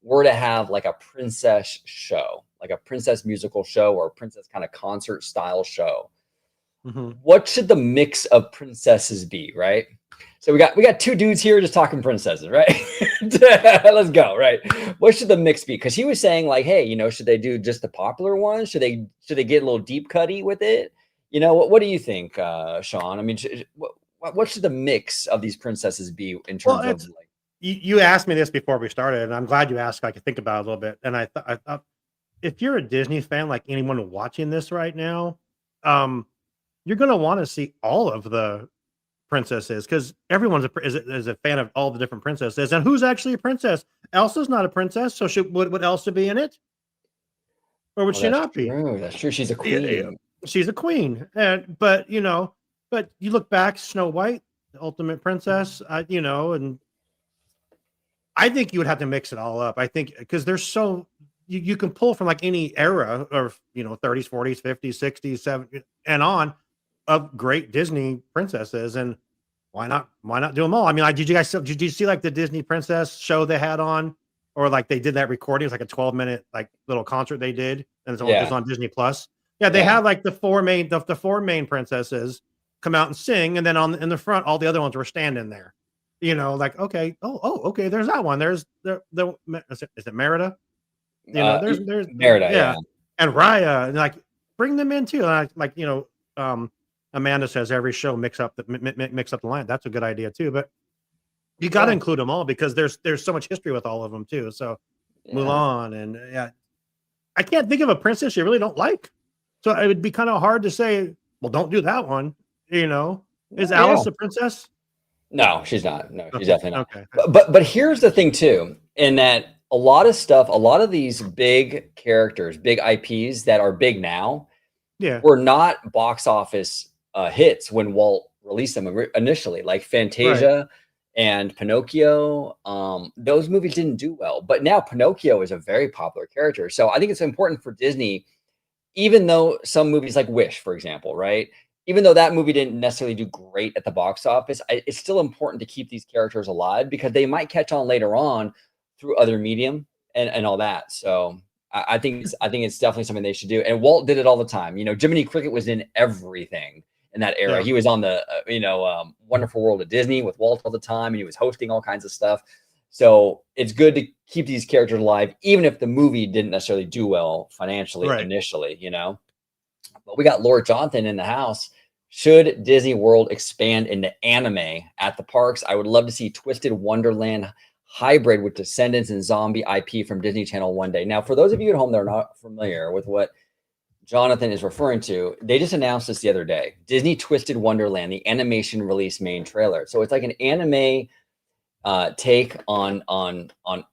were to have like a princess show, like a princess musical show or a princess kind of concert style show, what should the mix of princesses be, right? So we got two dudes here just talking princesses, right? Let's go, right? What should the mix be? Because he was saying like, hey, should they do just the popular ones? Should they get a little deep cutty with it? What do you think, Sean? I mean, what should the mix of these princesses be in terms of like?
You asked me this before we started, and I'm glad you asked. I could think about it a little bit. And I thought if you're a Disney fan, like anyone watching this right now, you're going to want to see all of the princesses because everyone's is a fan of all the different princesses. And who's actually a princess? Elsa's not a princess, so would Elsa be in it, or would she not be?
That's true. She's a queen.
She's a queen, but you look back, Snow White, the ultimate princess, and I think you would have to mix it all up. I think because there's you can pull from like any era of 30s, 40s, 50s, 60s, 70s, and on of great Disney princesses, and why not do them all? I mean, did you see like the Disney princess show they had on, or like they did that recording? It was like a 12-minute like little concert they did, and it's on Disney Plus. Yeah, they had like the four main princesses come out and sing, and then in the front, all the other ones were standing there. Like okay, okay, there's that one. There's the is it Merida? There's
Merida,
yeah, and Raya, and like bring them in too. Like Amanda says every show mix up the line. That's a good idea too. But you got to include them all because there's so much history with all of them too. So Mulan and I can't think of a princess you really don't like. So it would be kind of hard to say, well, don't do that one. Is Alice a princess?
No, she's not. No, she's
Okay,
definitely not.
okay.
But here's the thing too, in that a lot of these big characters, big IPs that are big now, were not box office hits when Walt released them initially, like Fantasia and Pinocchio. Those movies didn't do well, but now Pinocchio is a very popular character. So I think it's important for Disney, even though some movies like Wish, for example, right? Even though that movie didn't necessarily do great at the box office, it's still important to keep these characters alive because they might catch on later on through other medium and all that. So I think it's definitely something they should do. And Walt did it all the time. Jiminy Cricket was in everything in that era. He was on the Wonderful World of Disney with Walt all the time, and he was hosting all kinds of stuff. So it's good to keep these characters alive, even if the movie didn't necessarily do well financially initially. But we got Lord Jonathan in the house. Should Disney World expand into anime at the parks? I would love to see Twisted Wonderland hybrid with Descendants and zombie IP from Disney Channel one day. Now, for those of you at home that are not familiar with what Jonathan is referring to, they just announced this the other day. Disney Twisted Wonderland, the animation release main trailer. So it's like an anime take on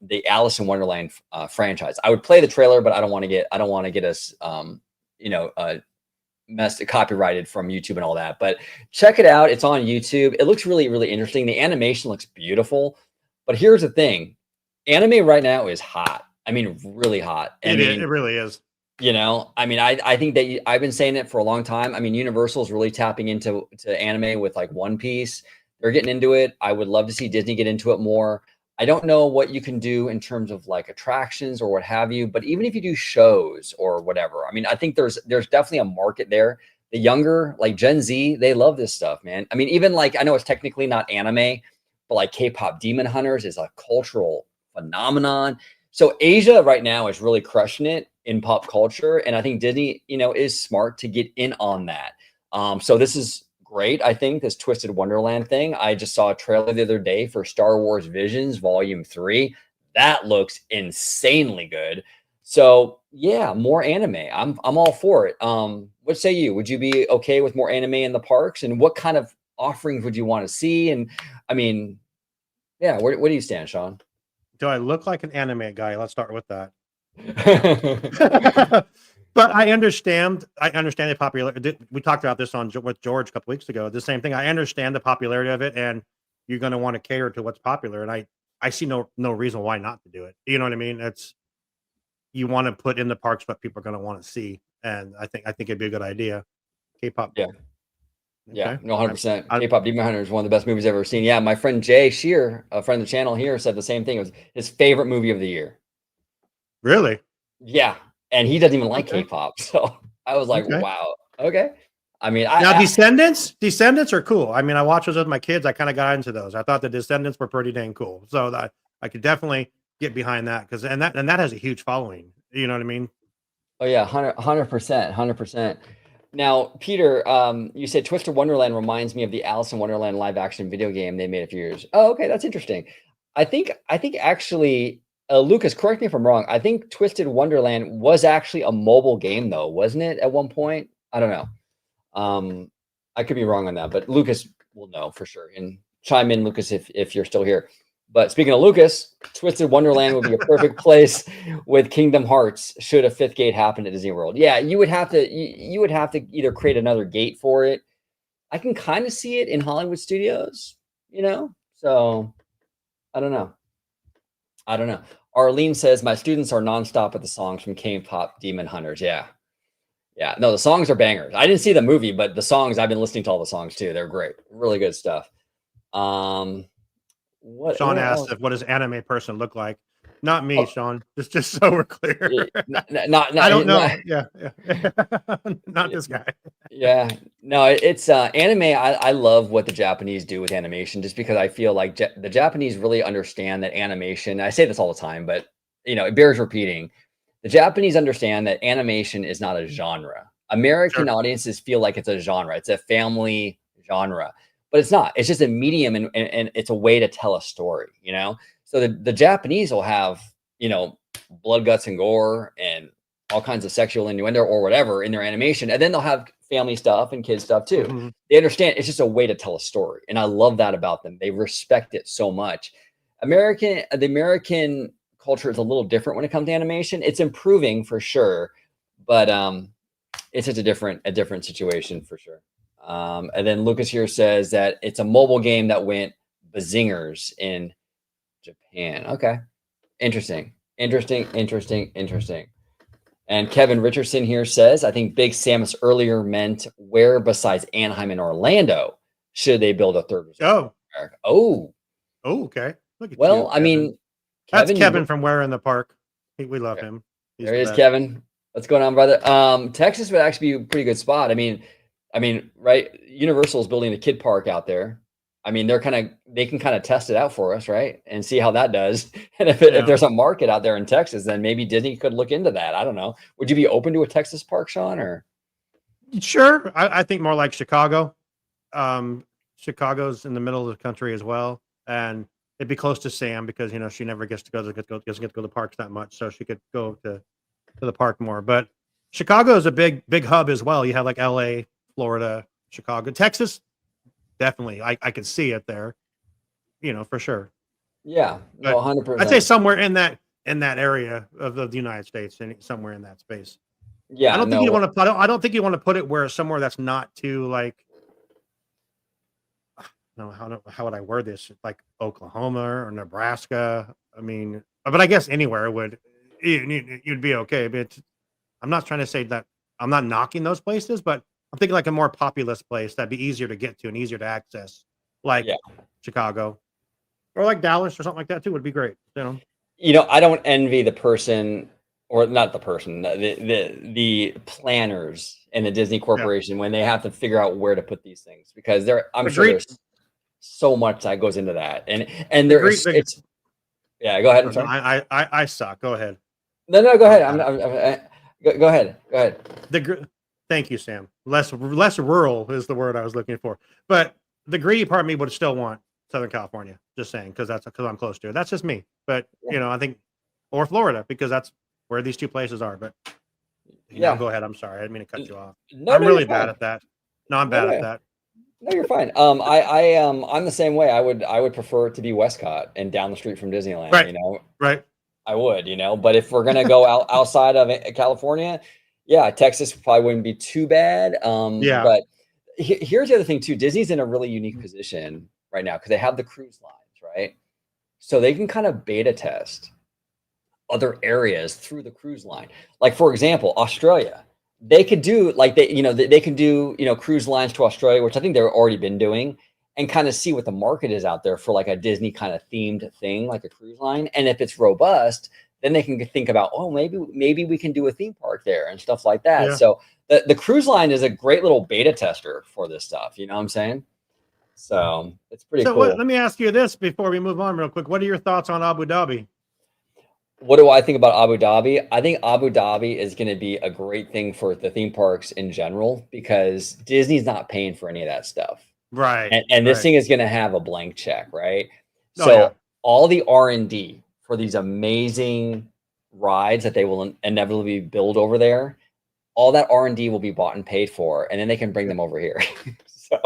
the Alice in Wonderland franchise. I would play the trailer, but I don't want to get us copyrighted from YouTube and all that. But check it out. It's on YouTube. It looks really, really interesting. The animation looks beautiful. But here's the thing. Anime right now is hot. I mean, really hot.
It really is.
I think that I've been saying it for a long time. I mean, Universal's really tapping into anime with like One Piece. They're getting into it. I would love to see Disney get into it more. I don't know what you can do in terms of like attractions or what have you, but even if you do shows or whatever, I mean, I think there's definitely a market there. The younger, like Gen Z, they love this stuff, man. I mean, even like, I know it's technically not anime, but like K-pop Demon Hunters is a cultural phenomenon. So Asia right now is really crushing it in pop culture. And I think Disney, is smart to get in on that. So this is great. I think this Twisted Wonderland thing. I just saw a trailer the other day for Star Wars Visions Volume 3. That looks insanely good. So yeah, more anime. I'm all for it. What say you? Would you be okay with more anime in the parks? And what kind of offerings would you want to see? And I mean, yeah, where do you stand, Shawn?
Do I look like an anime guy? Let's start with that. But I understand the popularity. We talked about this with George a couple weeks ago. The same thing. I understand the popularity of it, and you're going to want to cater to what's popular. And I see no reason why not to do it. You know what I mean? You want to put in the parks what people are going to want to see, and I think it'd be a good idea. K-pop.
Yeah. Okay. Yeah, no, 100%. K-pop Demon Hunter is one of the best movies I've ever seen. Yeah, my friend Jay Shear, a friend of the channel here, said the same thing. It was his favorite movie of the year.
Really?
Yeah. And he doesn't even like K-pop. So I was like, wow. Okay. I mean, Descendants are cool. I mean, I watched those with my kids. I kind of got into those. I thought the Descendants were pretty dang cool. So I could definitely get behind that and that has a huge following. You know what I mean? Oh yeah, 100%. Now, Peter, you said Twisted Wonderland reminds me of the Alice in Wonderland live action video game they made a few years. Oh, okay, that's interesting. I think actually, Lucas, correct me if I'm wrong. I think Twisted Wonderland was actually a mobile game, though, wasn't it? At one point, I don't know. I could be wrong on that, but Lucas will know for sure. And chime in, Lucas, if you're still here. But speaking of Lucas, Twisted Wonderland would be a perfect place with Kingdom Hearts should a fifth gate happen at Disney World. Yeah, you would have to either create another gate for it. I can kind of see it in Hollywood Studios, So I don't know. Arlene says my students are nonstop with the songs from K-pop Demon Hunters. Yeah. No, the songs are bangers. I didn't see the movie, but the songs, I've been listening to all the songs too. They're great. Really good stuff.
Sean asked what does anime person look like? Not me, Sean. Just so we're clear. I don't know. Yeah. Not this guy.
Yeah. No, it's anime. I love what the Japanese do with animation, just because I feel like the Japanese really understand that animation. I say this all the time, but it bears repeating. the Japanese understand that animation is not a genre. American
Sure.
audiences feel like it's a genre. It's a family genre, but it's not. It's just a medium, and it's a way to tell a story. So the Japanese will have blood, guts, and gore, and all kinds of sexual innuendo or whatever in their animation, and then they'll have family stuff and kids stuff too.
Hmm.
They understand it's just a way to tell a story, and I love that about them. They respect it so much. The American culture is a little different when it comes to animation. It's improving for sure, but it's just a different situation for sure. And then Lucas here says that it's a mobile game that went bazingers in Japan. Okay, interesting, interesting, interesting, interesting. And Kevin Richardson here says, I think Big Samus earlier meant where besides Anaheim and Orlando should they build a third resort in
Oh,
America? Oh,
okay. Look at
well,
you,
I
Kevin.
mean,
That's
Kevin,
Kevin from Where in the Park. We love him. He's
there
the
he is,
best.
Kevin. What's going on, brother? Texas would actually be a pretty good spot. Right? Universal's building a kid park out there. I mean, they can kind of test it out for us, right? And see how that does. And if
Yeah.
there's a market out there in Texas, then maybe Disney could look into that. I don't know. Would you be open to a Texas park, Shawn? Or
Sure. I think more like Chicago. Chicago's in the middle of the country as well, and it'd be close to Sam because she never gets to go doesn't get to go to the parks that much, so she could go to the park more. But Chicago is a big hub as well. You have like L.A., Florida, Chicago, Texas. Definitely, I could see it there, for sure.
yeah, no,
But
100%.
I'd say somewhere in that area of the United States, and somewhere in that space.
Yeah,
I don't think
no,
you want to put. I don't think you want to put it where somewhere that's not too like. No, how would I word this? Like Oklahoma or Nebraska. I mean, but I guess anywhere would you'd be okay. But I'm not trying to say that I'm not knocking those places, but I'm thinking like a more populous place that'd be easier to get to and easier to access, like
yeah.
Chicago or like Dallas or something like that too. Would be great.
I don't envy the person, or not the person, the planners in the Disney
Yeah.
Corporation when they have to figure out where to put these things, because I'm sure
Agreed.
there's so much that goes into that, and there
Agreed.
is it's yeah. Go ahead. I'm
No,
sorry.
I suck. Go ahead.
No. Go
I'm
ahead. Go ahead. Go ahead.
Thank you, Sam. Less rural is the word I was looking for. But the greedy part of me would still want Southern California. Just saying, because I'm close to it. That's just me. But I think, or Florida, because that's where these two places are. But
Yeah.
go ahead. I'm sorry. I didn't mean to cut you off.
No,
I'm
no,
really
you're
bad
fine.
at that. No, I'm bad at that.
No, you're fine. I'm the same way. I would prefer it to be Westcott and down the street from Disneyland.
Right. Right.
I would, but if we're gonna go outside of California, yeah, Texas probably wouldn't be too bad.
Yeah.
But here's the other thing too. Disney's in a really unique position right now because they have the cruise lines, right? So they can kind of beta test other areas through the cruise line. Like for example, Australia. They could do like they can do cruise lines to Australia, which I think they've already been doing, and kind of see what the market is out there for like a Disney kind of themed thing, like a cruise line. And if it's robust, then they can think about, oh, maybe we can do a theme park there and stuff like that.
Yeah.
So the cruise line is a great little beta tester for this stuff. You know what I'm saying? So it's pretty cool.
Let me ask you this before we move on real quick. What are your thoughts on Abu Dhabi?
What do I think about Abu Dhabi? I think Abu Dhabi is going to be a great thing for the theme parks in general because Disney's not paying for any of that stuff.
Right.
And this thing is going to have a blank check, right?
Oh,
So
yeah.
all the R&D for these amazing rides that they will inevitably build over there, all that R&D will be bought and paid for, and then they can bring them over here. So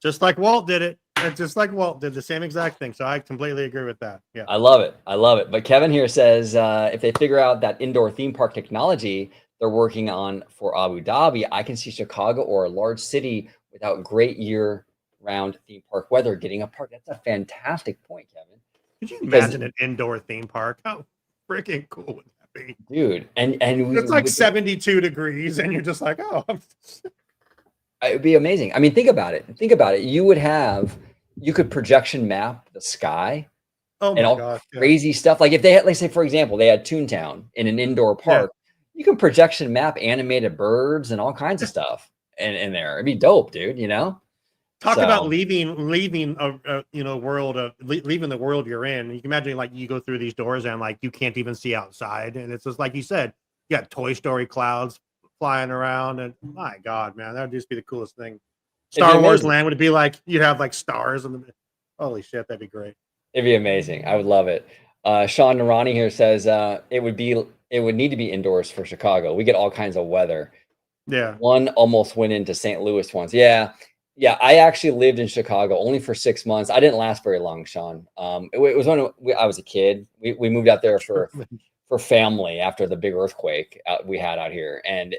just like Walt did it. Just like Walt did the same exact thing. So I completely agree with that. Yeah.
I love it. I love it. But Kevin here says if they figure out that indoor theme park technology they're working on for Abu Dhabi, I can see Chicago or a large city without great year-round theme park weather getting a park. That's a fantastic point, Kevin.
Could you imagine an indoor theme park? How freaking cool would that be?
Dude, and
it's like 72 degrees and you're just like, oh.
It would be amazing. I mean, think about it. You could projection map the sky and all crazy stuff. Like if they had, like say, for example, they had Toontown in an indoor park, you can projection map animated birds and all kinds of stuff in there. It'd be dope, dude,
Talk about leaving a world of leaving the world you're in. You can imagine like you go through these doors and like you can't even see outside. And it's just like you said, You got Toy Story clouds flying around, and my God, man, that would just be the coolest thing. Star Wars land would be like you'd have like stars and holy shit, that'd be great.
It'd be amazing. I would love it. Sean Narani here says it would need to be indoors for Chicago. We get all kinds of weather.
Yeah.
One almost went into St. Louis once. Yeah. Yeah. I actually lived in Chicago only for 6 months. I didn't last very long, Sean. It was when I was a kid. We moved out there for family after the big earthquake we had out here. And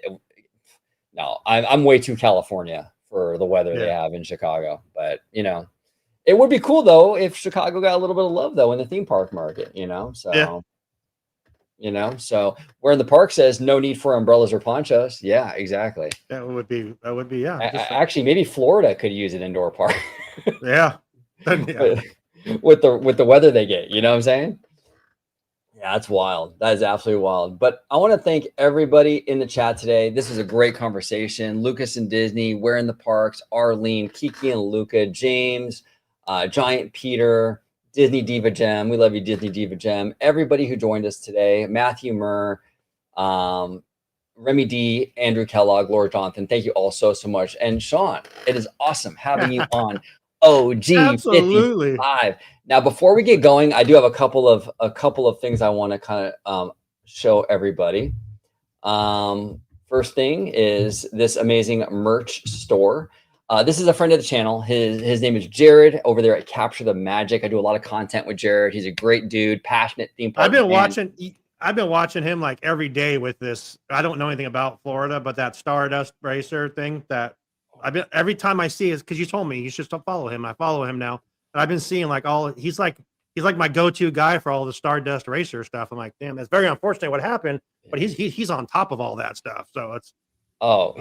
no, I'm way too California for the weather they have in Chicago. But, you know, it would be cool, though, if Chicago got a little bit of love, though, in the theme park market, you know? So, you know, so where in the park says no need for umbrellas or ponchos. Yeah, exactly.
That would be, yeah.
Actually, maybe Florida could use an indoor park.
Yeah.
With the weather they get, you know what I'm saying? Yeah, that's wild. That is absolutely wild. But I want to thank everybody in the chat today. This was a great conversation. Lucas and Disney, Where in the Parks, Arlene, Kiki and Luca, James, Giant Peter, Disney Diva Gem. We love you, Disney Diva Gem. Everybody who joined us today, Matthew Murr, Remy D, Andrew Kellogg, Laura Jonathan. Thank you all so much. And Shawn, it is awesome having you on OG55. Now, before we get going, I do have a couple of things I want to kind of show everybody. First thing is this amazing merch store. This is a friend of the channel. His name is Jared over there at Capture the Magic. I do a lot of content with Jared. He's a great dude, passionate theme park.
I've been watching him like every day with this. I don't know anything about Florida, but that Stardust Racer thing that every time I see is because you told me you should stop follow him. I follow him now. And I've been seeing like he's like my go-to guy for all the Stardust Racer stuff. I'm like, damn, that's very unfortunate what happened, but he's on top of all that stuff. So it's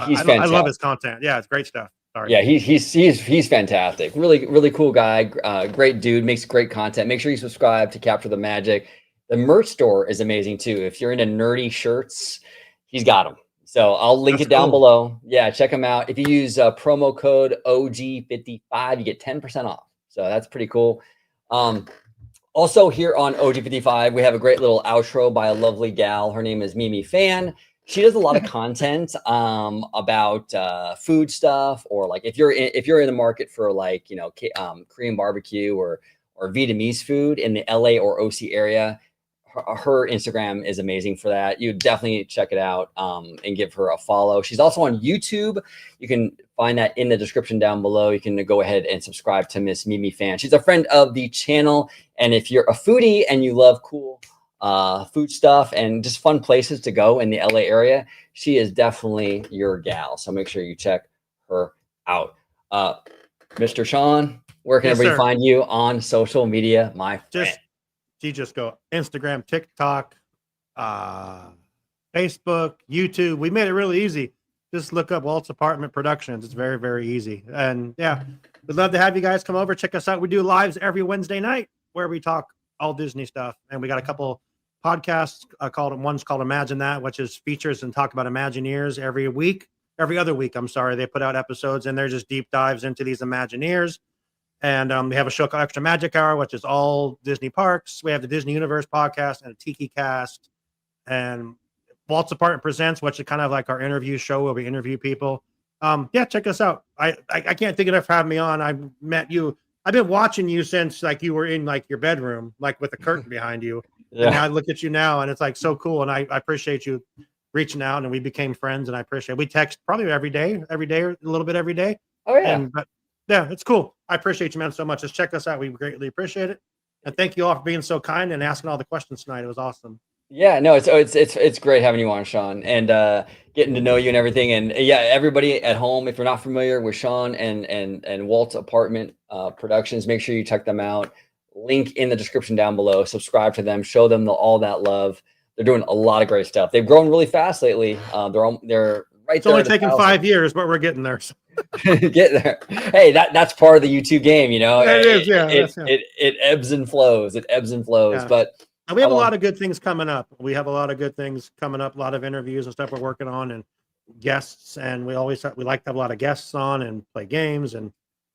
he's fantastic.
I love his content. Yeah, it's great stuff. Sorry.
Yeah, he's fantastic. Really cool guy. Great dude. Makes great content. Make sure you subscribe to Capture the Magic. The merch store is amazing too. If you're into nerdy shirts, he's got them. So I'll link it down below. Yeah, check them out. If you use promo code OG55, you get 10% off. So that's pretty cool. Also here on OG55, we have a great little outro by a lovely gal. Her name is Mimi Fan. She does a lot of content about food stuff, or like if you're in the market for like, you know, Korean barbecue or Vietnamese food in the LA or OC area. Her Instagram is amazing for that. You definitely check it out and give her a follow. She's also on YouTube. You can find that in the description down below. You can go ahead and subscribe to Miss Mimi Fan. She's a friend of the channel. And if you're a foodie and you love cool food stuff and just fun places to go in the LA area, she is definitely your gal. So make sure you check her out. Mr. Shawn, where can everybody find you on social media, my friend?
Just go Instagram, TikTok, Facebook, YouTube. We made it really easy. Just look up Walt's Apartment Productions. It's very, very easy. And yeah, we'd love to have you guys come over. Check us out. We do lives every Wednesday night where we talk all Disney stuff. And we got a couple podcasts one's called Imagine That, which is features and talk about Imagineers every other week. I'm sorry. They put out episodes and they're just deep dives into these Imagineers. And we have a show called Extra Magic Hour, which is all Disney parks. We have the Disney Universe podcast and a Tiki cast, and Walt's Apartment Presents, which is kind of like our interview show where we interview people. Yeah, check us out. I can't think enough for having me on. I met you. I've been watching you since like you were in like your bedroom, like with a curtain behind you. Yeah. And now I look at you now, and it's like so cool. And I appreciate you reaching out, and we became friends. And I appreciate. We text probably every day, or a little bit every day.
Oh yeah.
But yeah, it's cool. I appreciate you, man, so much. Just check us out. We greatly appreciate it. And thank you all for being so kind and asking all the questions tonight. It was awesome.
Yeah, no, it's great having you on, Shawn, and getting to know you and everything. And yeah, everybody at home, if you're not familiar with Shawn and Walt's Apartment Productions, make sure you check them out. Link in the description down below. Subscribe to them. Show them all that love. They're doing a lot of great stuff. They've grown really fast lately. They're right.
It's only taken 5 years, but we're getting there.
Get there. Hey, that's part of the YouTube game, you know.
It is, yeah.
It ebbs and flows. It ebbs and flows.
Yeah.
But
we have a lot of good things coming up. A lot of interviews and stuff we're working on, and guests. And we like to have a lot of guests on and play games. And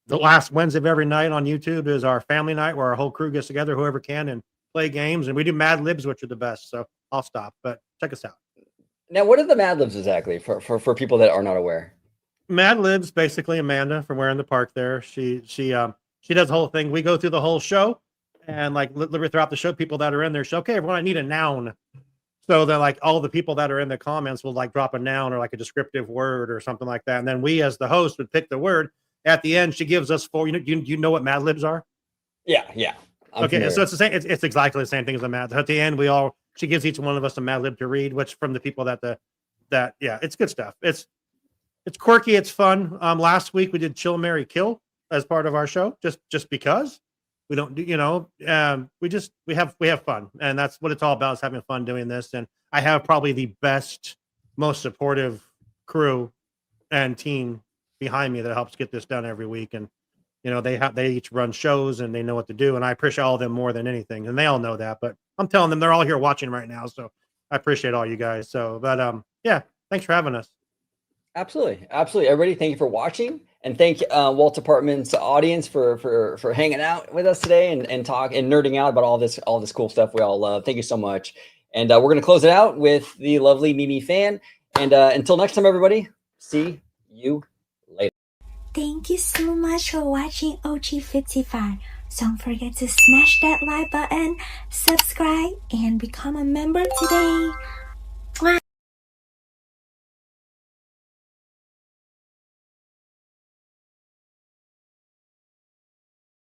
the last Wednesday of every night on YouTube is our family night where our whole crew gets together, whoever can, and play games. And we do Mad Libs, which are the best. So I'll stop, but check us out.
Now, what are the Mad Libs exactly for people that are not aware?
Mad Lib's basically Amanda from Where in the Park there. She does the whole thing. We go through the whole show, and like literally throughout the show, people that are in there say, okay, everyone, I need a noun. So then like all the people that are in the comments will like drop a noun or like a descriptive word or something like that. And then we as the host would pick the word. At the end, she gives us four. You know what Mad Libs are?
Yeah. I'm
Okay,
familiar.
so it's the same. It's exactly the same thing as the Mad. At the end, she gives each one of us a Mad Lib to read, which from the people that yeah, it's good stuff. It's quirky, it's fun. Last week we did Chill Mary Kill as part of our show, just because we don't do, we have fun, and that's what it's all about, is having fun doing this. And I have probably the best, most supportive crew and team behind me that helps get this done every week. And they each run shows and they know what to do, and I appreciate all of them more than anything, and they all know that. But I'm telling them, they're all here watching right now, so I appreciate all you guys. So, but yeah, thanks for having us.
Absolutely. Everybody, thank you for watching, and thank Walt's Apartments audience for hanging out with us today and talk and nerding out about all this cool stuff we all love. Thank you so much, and we're gonna close it out with the lovely Mimi fan. And until next time, everybody, see you later.
Thank you so much for watching OG55. Don't forget to smash that like button, subscribe, and become a member today. Mwah.